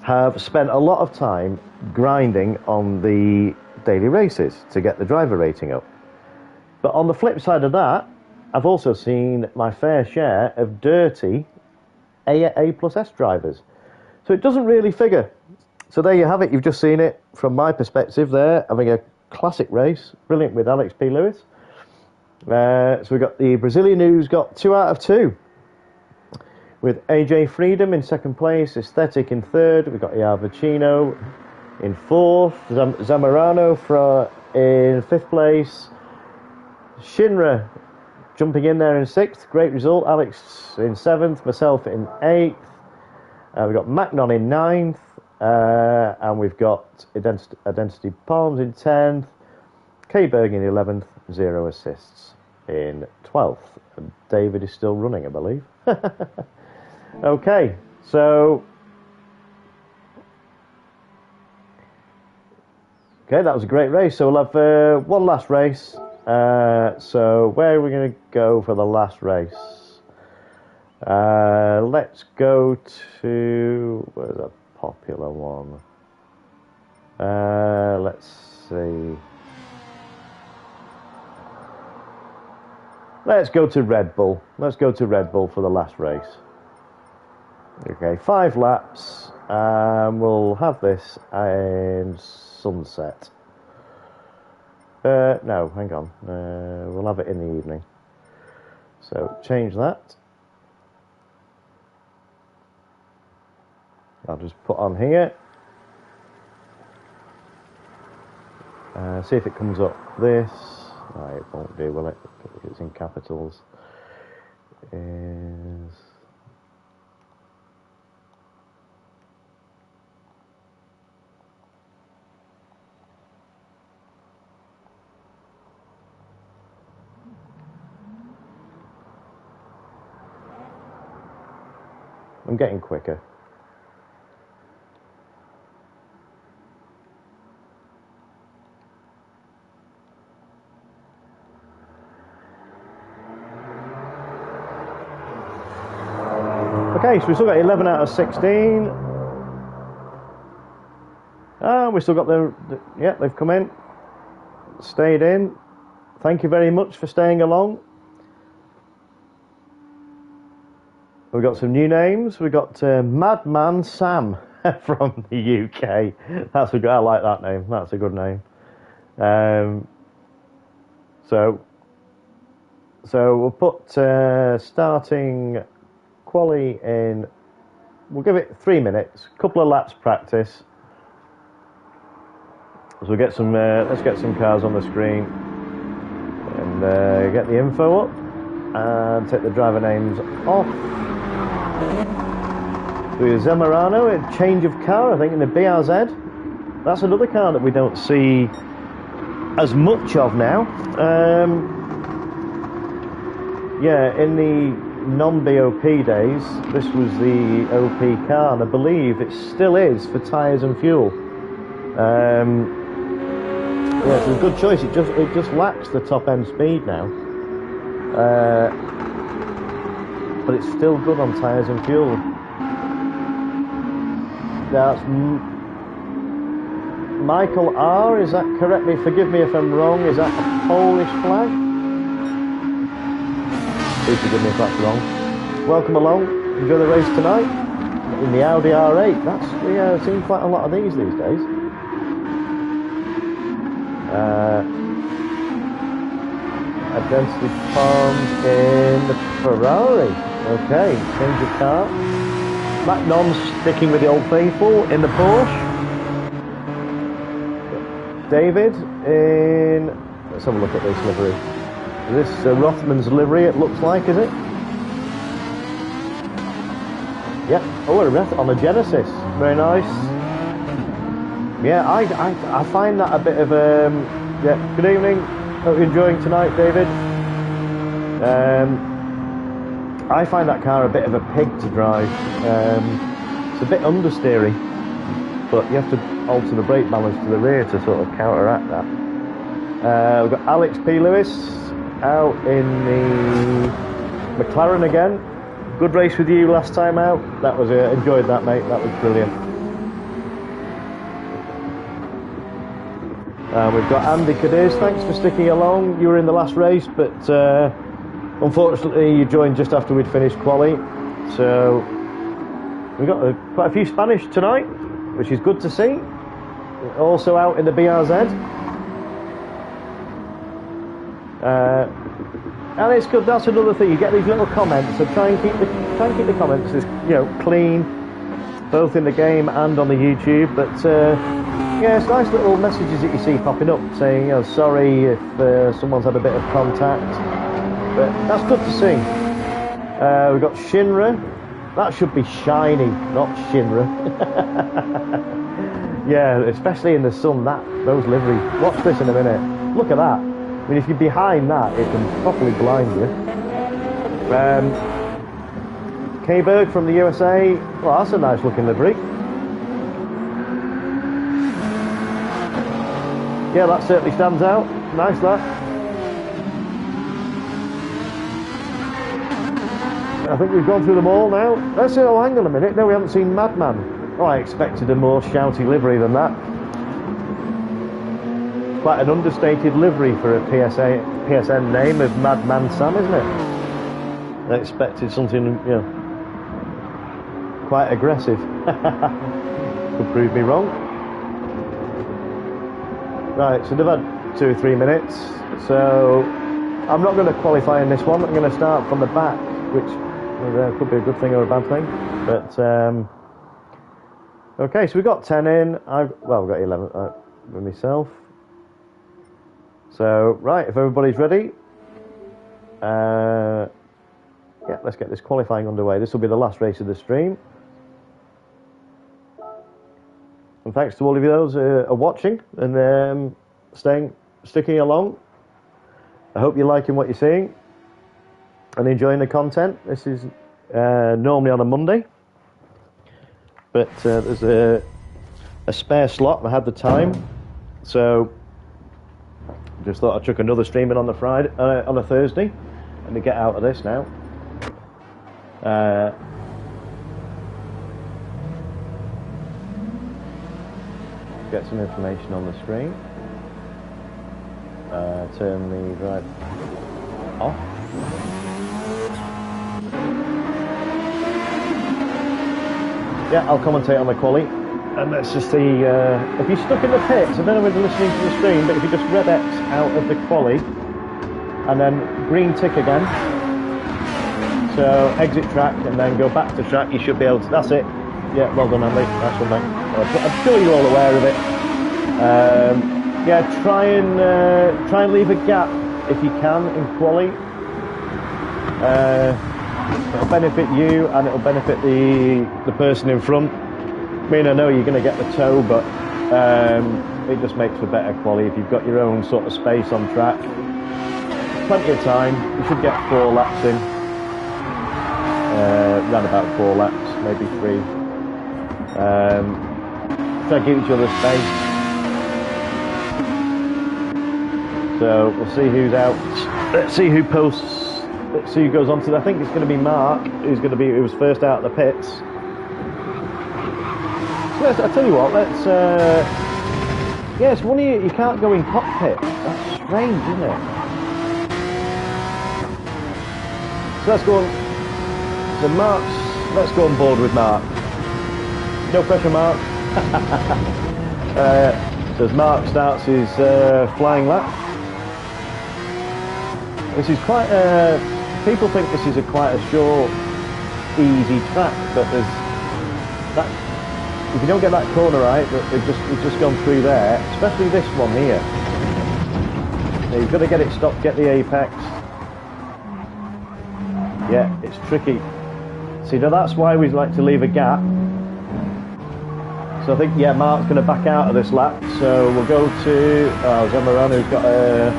have spent a lot of time grinding on the daily races to get the driver rating up. But on the flip side of that, I've also seen my fair share of dirty A plus S drivers. So it doesn't really figure. So there you have it. You've just seen it from my perspective there, having a classic race. Brilliant with Alex P. Lewis. So we've got the Brazilian who's got 2 out of 2. With AJ Freedom in second place, Aesthetic in third. We've got Iavicino in fourth. Zamorano in fifth place. Shinra jumping in there in sixth. Great result. Alex in seventh. Myself in eighth. We've got Macnon in ninth. And we've got Identity Palms in 10th. K. Berg in 11th. 0 assists in 12th. And David is still running, I believe. Okay, so that was a great race. So we'll have one last race. So where are we going to go for the last race? Let's go to, where's a popular one? Let's see. Let's go to Red Bull. Let's go to Red Bull for the last race. Okay, 5 laps. We'll have this in sunset. No, hang on. We'll have it in the evening. So change that. I'll just put on here. See if it comes up this. No, it won't do, will it? It's in capitals. I'm getting quicker. Okay, so we've still got 11 out of 16. We've still got yeah, they've come in, stayed in. Thank you very much for staying along. We've got some new names. We've got Madman Sam from the UK. That's a good. I like that name. That's a good name. So we'll put starting quali in. We'll give it 3 minutes. Couple of laps practice. So we'll get some. Let's get some cars on the screen and get the info up and take the driver names off. With Zamorano, a change of car, I think, in the BRZ. That's another car that we don't see as much of now. Yeah, in the non-BOP days, this was the OP car, and I believe it still is for tyres and fuel. Yeah, it's a good choice. It just lacks the top end speed now. But it's still good on tyres and fuel. That's Michael R, is that correct? Forgive me if I'm wrong, is that a Polish flag? Please forgive me if that's wrong. Welcome along, enjoy the race tonight. in the Audi R8. That's, yeah, I've seen quite a lot of these days. Identity found in the Ferrari. Okay, change of car. Matt Non's sticking with the old faithful in the Porsche. David in... Let's have a look at this livery. Is this Rothman's livery, it looks like, is it? Yeah. Oh, on a Genesis. Very nice. Yeah, I find that a bit of yeah. Good evening. Hope you're enjoying tonight, David. I find that car a bit of a pig to drive. It's a bit understeery, but you have to alter the brake balance to the rear to sort of counteract that. We've got Alex P. Lewis out in the McLaren again. Good race with you last time out. That was enjoyed that, mate. That was brilliant. We've got Andy Cadiz. Thanks for sticking along. You were in the last race, but unfortunately you joined just after we'd finished quali. So we've got quite a few Spanish tonight, which is good to see. Also out in the BRZ. And it's good. That's another thing. You get these little comments, so try and keep the comments as, you know, clean, both in the game and on the YouTube. But yeah, it's nice little messages that you see popping up saying, you know, sorry if someone's had a bit of contact. But that's good to see. We've got Shinra. That should be Shiny, not Shinra. Yeah, especially in the sun. Those liveries. Watch this in a minute. Look at that. I mean, if you're behind that, it can properly blind you. K-Berg from the USA. Well, that's a nice looking livery. Yeah, that certainly stands out. Nice, that. I think we've gone through them all now. Let's see, oh, hang on a minute. No, we haven't seen Madman. Oh, I expected a more shouty livery than that. Quite an understated livery for a PSN name of Madman Sam, isn't it? I expected something, you know, quite aggressive. Could prove me wrong. Right, so they've had 2 or 3 minutes. So I'm not going to qualify in this one. I'm going to start from the back, which could be a good thing or a bad thing. But okay, so we've got 10 in. We've got 11 with myself. So, right, if everybody's ready, yeah, let's get this qualifying underway. This will be the last race of the stream. And thanks to all of you those who are watching and sticking along. I hope you're liking what you're seeing and enjoying the content. This is normally on a Monday, but there's a spare slot. I had the time, so just thought I'd chuck another stream in on the Friday, on a Thursday. Let me get out of this now. Get some information on the screen. Turn the drive off. Yeah, I'll commentate on the quali. And let's just see, if you're stuck in the pits, I don't know whether you're listening to the stream, but if you just red X out of the quali, and then green tick again, so exit track and then go back to track, you should be able to, that's it. Yeah, well done, Andy, nice one, mate. I'm sure you're all aware of it. Yeah, try and leave a gap if you can in quali. It'll benefit you and it'll benefit the person in front. I mean, I know you're going to get the toe, but it just makes for better quality if you've got your own sort of space on track. Plenty of time. You should get 4 laps in. Around about 4 laps, maybe 3. Try to give each other space. So we'll see who's out. Let's see who posts. Let's see who goes on to. I think it's going to be Mark, who was first out of the pits. I tell you what, let's, yeah, it's funny you can't go in cockpit. That's strange, isn't it? So let's go on, let's go on board with Mark. No pressure, Mark. So as Mark starts his flying lap. This is quite people think this is quite a short, easy track, but there's that. If you don't get that corner right, we've just gone through there, especially this one here. Now you've got to get it stopped, get the apex. Yeah, it's tricky. See, now that's why we like to leave a gap. So I think, yeah, Mark's going to back out of this lap. So we'll go to Zamorano, who's got a...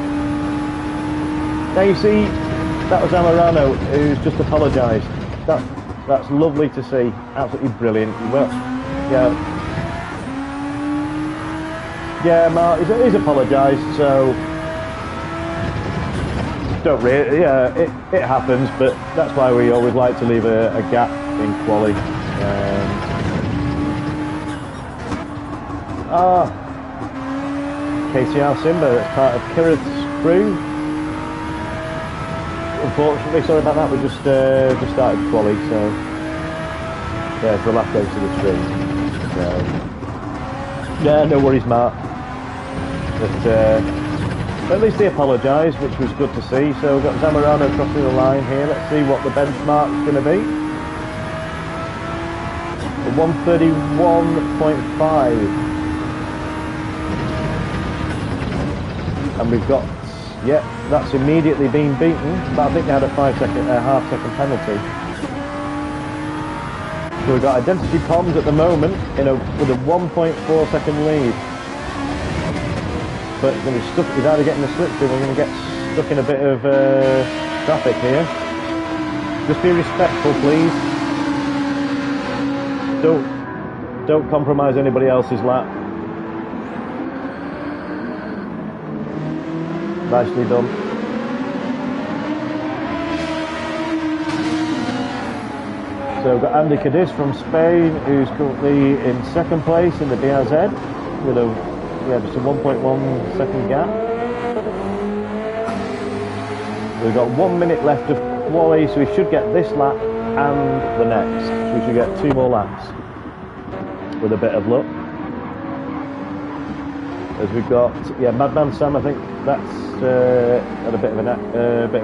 Now you see, that was Zamorano, who's just apologised. That's lovely to see. Absolutely brilliant. Well, yeah, Mark, he's apologised, so... Don't really, yeah, it happens, but that's why we always like to leave a gap in quali. KCR Simba, that's part of Kira's crew. Unfortunately, sorry about that, we just started quali, so yeah, it's the last race of the stream. So yeah, no worries, Mark. But at least they apologised, which was good to see. So we've got Zamorano crossing the line here. Let's see what the benchmark's going to be. 131.5. And we've got, yeah, that's immediately been beaten. But I think they had a half-second penalty. So we've got Identity Poms at the moment with a 1.4 second lead. But he's either getting the slip through, we're going to get stuck in a bit of traffic here. Just be respectful, please. Don't compromise anybody else's lap. Nicely done. So we've got Andy Cadiz from Spain, who's currently in second place in the BRZ with just a 1.1 second gap. We've got 1 minute left of quali, so we should get this lap and the next. So we should get 2 more laps with a bit of luck. As we've got, yeah, Madman Sam, I think that's had a bit of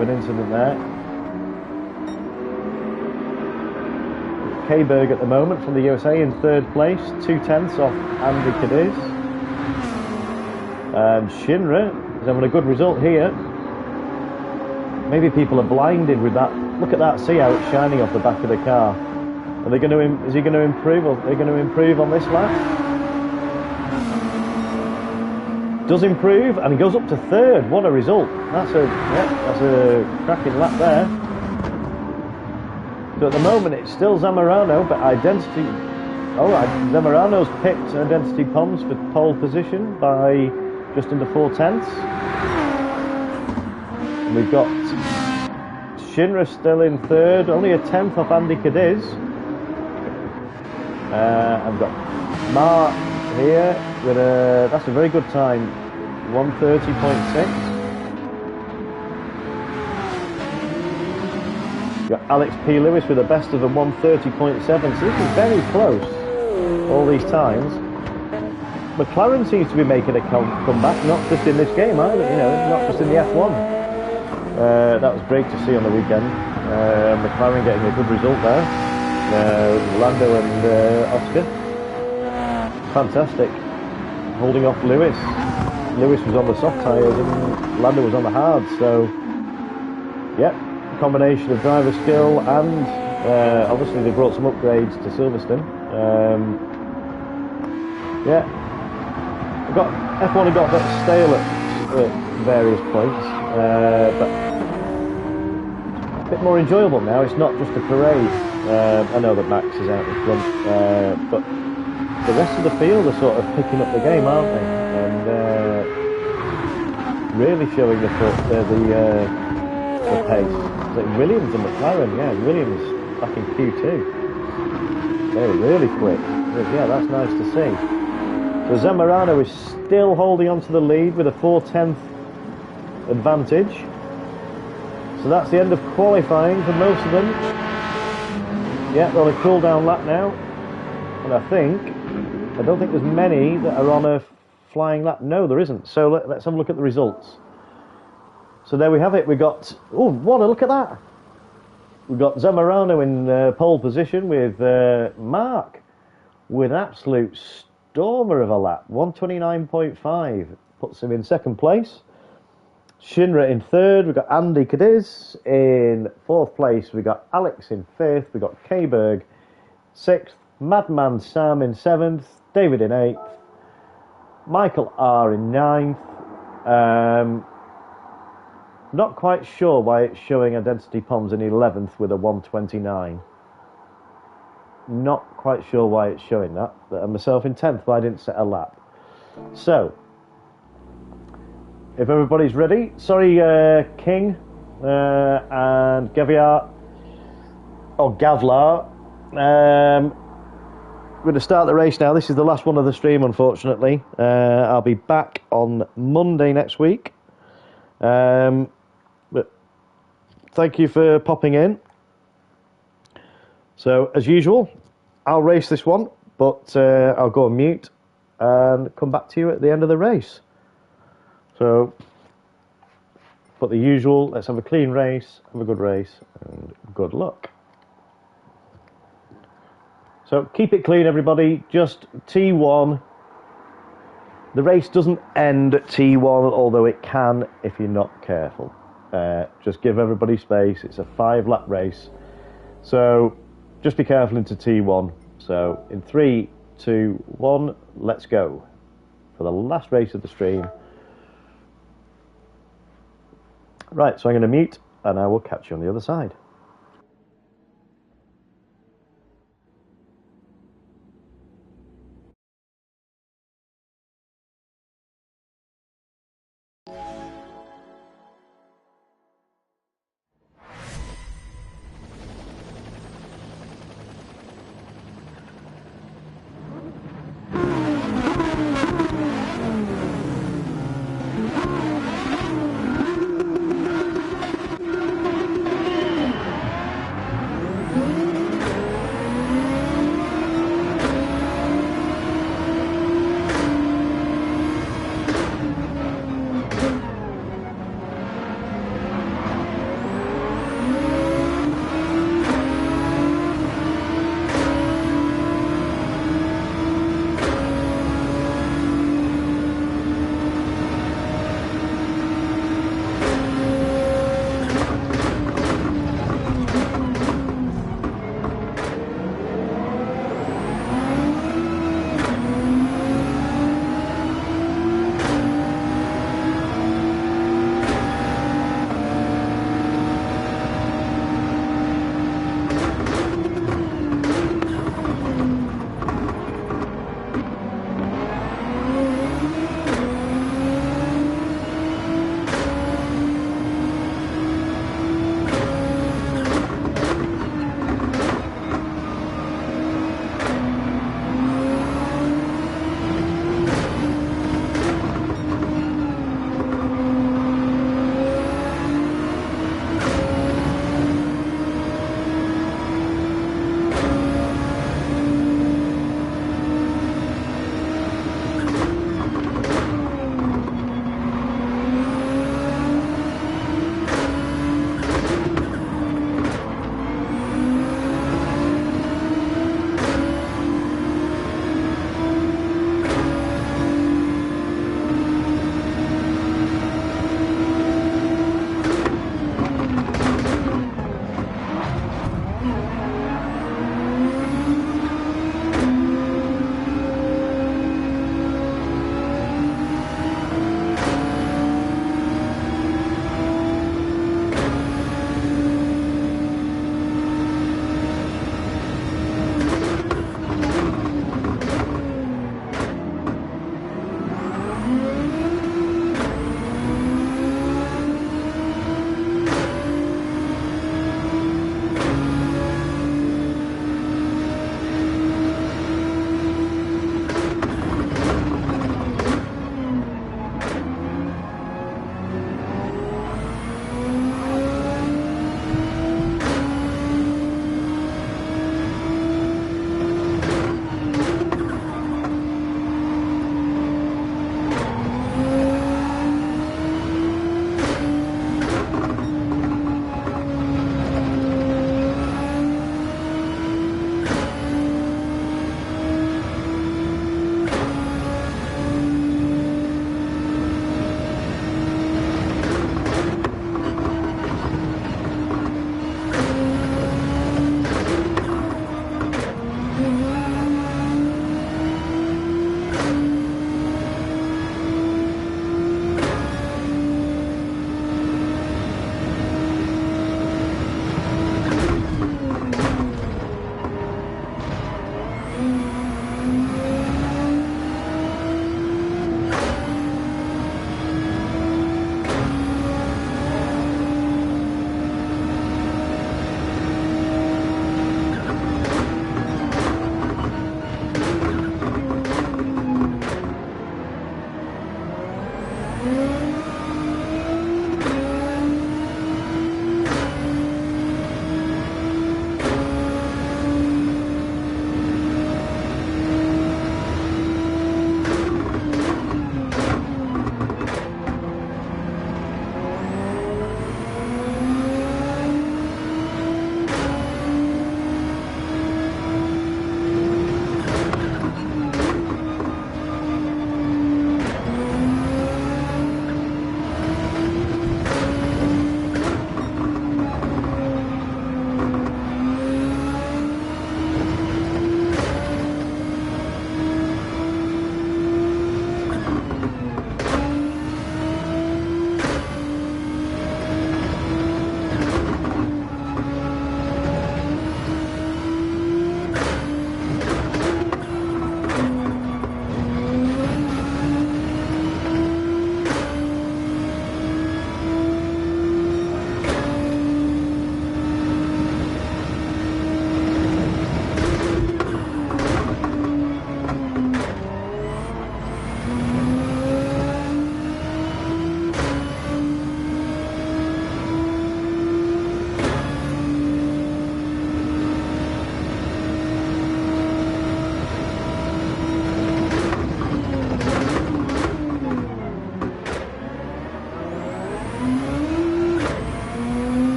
an incident there. K-Berg at the moment from the USA in third place, 2/10 off Andy Cadiz. And Shinra is having a good result here. Maybe people are blinded with that. Look at that, see how it's shining off the back of the car. Are they going to? Is he going to improve? Are they going to improve on this lap? Does improve, and he goes up to third. What a result! That's a cracking lap there. So at the moment it's still Zamorano, but Identity. Oh, Zamorano's picked Identity Poms for pole position by just under 4/10. And we've got Shinra still in third, only a 10th off Andy Cadiz. I've got Mark here with that's a very good time, 1:30.6. Got Alex P. Lewis with the best of a 1:30.7, so this is very close all these times. McLaren seems to be making a comeback, not just in this game either, not just in the F1. That was great to see on the weekend. McLaren getting a good result there. Lando and Oscar. Fantastic. Holding off Lewis. Lewis was on the soft tyres and Lando was on the hard, so yeah, a combination of driver skill and obviously they brought some upgrades to Silverstone. Yeah, F1 have got a bit stale at various points, but a bit more enjoyable now. It's not just a parade. I know that Max is out in front, but the rest of the field are sort of picking up the game, aren't they? And really showing the pace. Like Williams and McLaren, yeah, Williams back in Q2. They were really quick. Yeah, that's nice to see. So Zamorano is still holding on to the lead with a 4/10 advantage. So that's the end of qualifying for most of them. Yeah, well, a cool down lap now. And I don't think there's many that are on a flying lap. No, there isn't. So let's have a look at the results. So there we have it. We got, oh, what a look at that. We've got Zamorano in pole position with Mark with an absolute stormer of a lap. 129.5 puts him in second place. Shinra in third. We've got Andy Cadiz in fourth place. We've got Alex in fifth. We've got K-Berg sixth. Madman Sam in seventh. David in eighth. Michael R in ninth. Not quite sure why it's showing Identity Poms in 11th with a 129. Not quite sure why it's showing that. But myself in 10th, but I didn't set a lap. So, if everybody's ready, sorry, King and Gaviar, or Gavlar. We're going to start the race now. This is the last one of the stream, unfortunately. I'll be back on Monday next week. But thank you for popping in. So, as usual, I'll race this one, but I'll go on mute and come back to you at the end of the race. So, but the usual, let's have a clean race, have a good race, and good luck. So, keep it clean, everybody. Just T1. The race doesn't end at T1, although it can if you're not careful. Just give everybody space. It's a 5-lap race. So just be careful into T1. So in 3, 2, 1, let's go for the last race of the stream. Right, so I'm going to mute and I will catch you on the other side.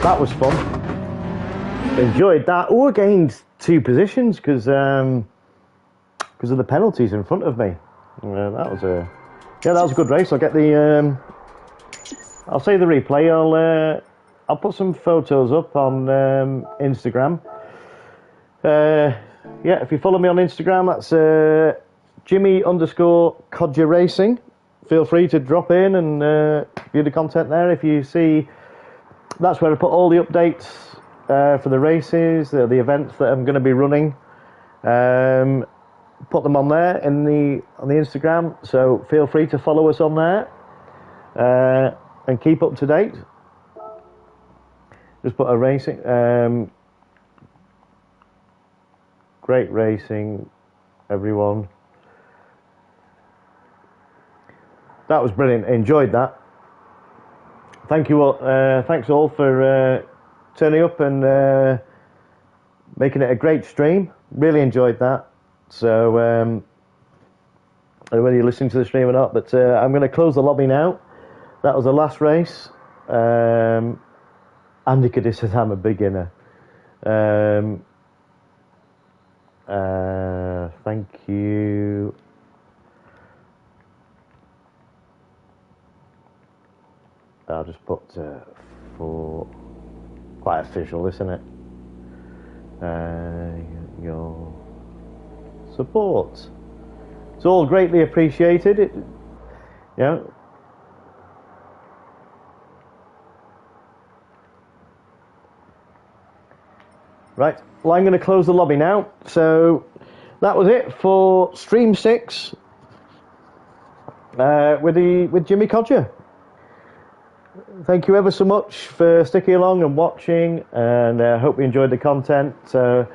that was fun. Enjoyed that. Oh, I gained 2 positions because of the penalties in front of me. That was a good race. I'll get the I'll save the replay. I'll put some photos up on Instagram. Yeah, if you follow me on Instagram, that's Jimmy_Codger Racing. Feel free to drop in and view the content there. If you see, that's where I put all the updates for the races, the events that I'm going to be running. Put them on there on the Instagram. So feel free to follow us on there and keep up to date. Just put a racing. Great racing, everyone. That was brilliant. Enjoyed that. Thank you all. Thanks all for turning up and making it a great stream. Really enjoyed that. So I don't know whether you're listening to the stream or not, but I'm going to close the lobby now. That was the last race. Andy Caddy says I'm a beginner. Thank you. I'll just put for quite official, isn't it? Your support. It's all greatly appreciated. Yeah. Right. Well, I'm going to close the lobby now. So that was it for Stream 6 with Jimmy Codger. Thank you ever so much for sticking along and watching, and hope you enjoyed the content. So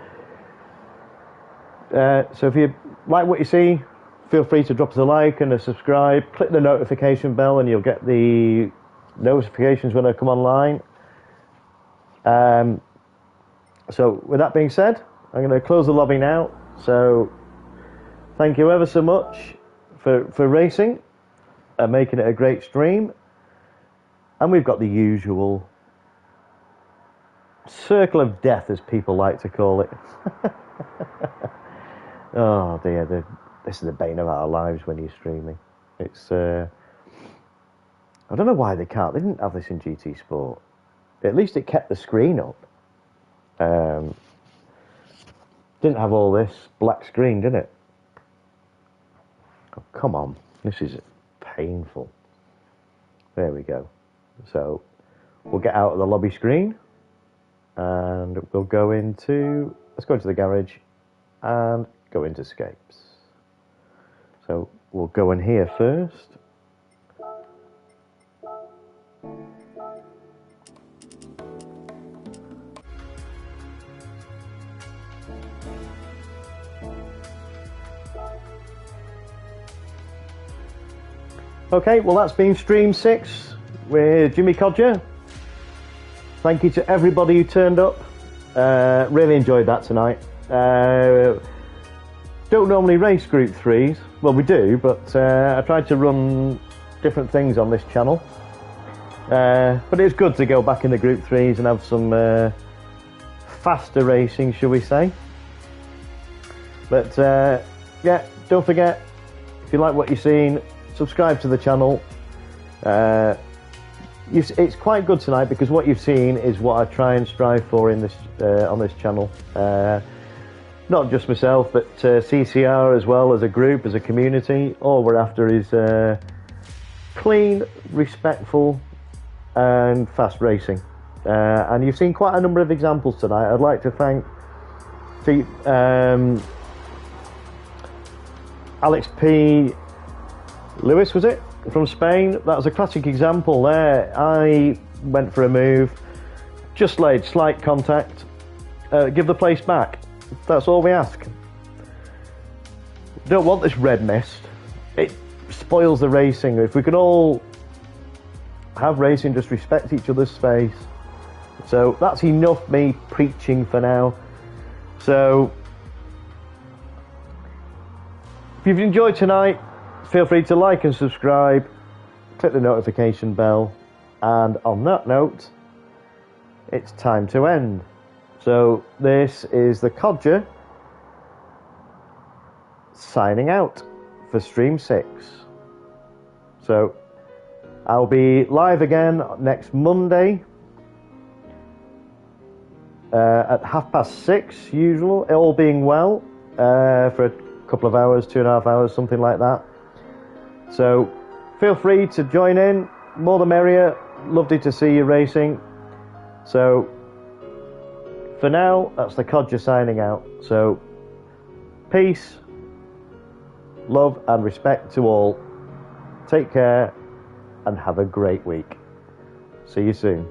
if you like what you see, feel free to drop us a like and a subscribe. Click the notification bell and you'll get the notifications when I come online. So with that being said, I'm going to close the lobby now. So thank you ever so much for racing and making it a great stream. And we've got the usual circle of death, as people like to call it. Oh dear, this is the bane of our lives when you're streaming. It's I don't know why they can't. They didn't have this in GT Sport. At least it kept the screen up. Didn't have all this black screen, did it? Oh, come on, this is painful. There we go. So we'll get out of the lobby screen and we'll go into, let's go into the garage and go into escapes. So we'll go in here first. Okay, well that's been Stream 6 with Jimmy Codger. Thank you to everybody who turned up. Really enjoyed that tonight. Don't normally race Group 3s. Well, we do, but I tried to run different things on this channel. But it's good to go back in the Group 3s and have some faster racing, shall we say. But yeah, don't forget, if you like what you've seen, subscribe to the channel. It's quite good tonight because what you've seen is what I try and strive for in this on this channel. Not just myself, but CCR as well, as a group, as a community. All we're after is clean, respectful, and fast racing. And you've seen quite a number of examples tonight. I'd like to thank Alex P. Lewis, was it? From Spain. That was a classic example there. I went for a move, just laid slight contact, give the place back. That's all we ask. Don't want this red mist. It spoils the racing. If we can all have racing, just respect each other's space. So that's enough me preaching for now. So if you've enjoyed tonight, feel free to like and subscribe, click the notification bell, and on that note, it's time to end. So this is the Codger signing out for Stream 6. So I'll be live again next Monday at 6:30 usual, all being well, for a couple of hours, 2.5 hours, something like that. So feel free to join in, more the merrier. Lovely to see you racing. So for now, that's the Codger signing out. So peace, love and respect to all. Take care and have a great week. See you soon.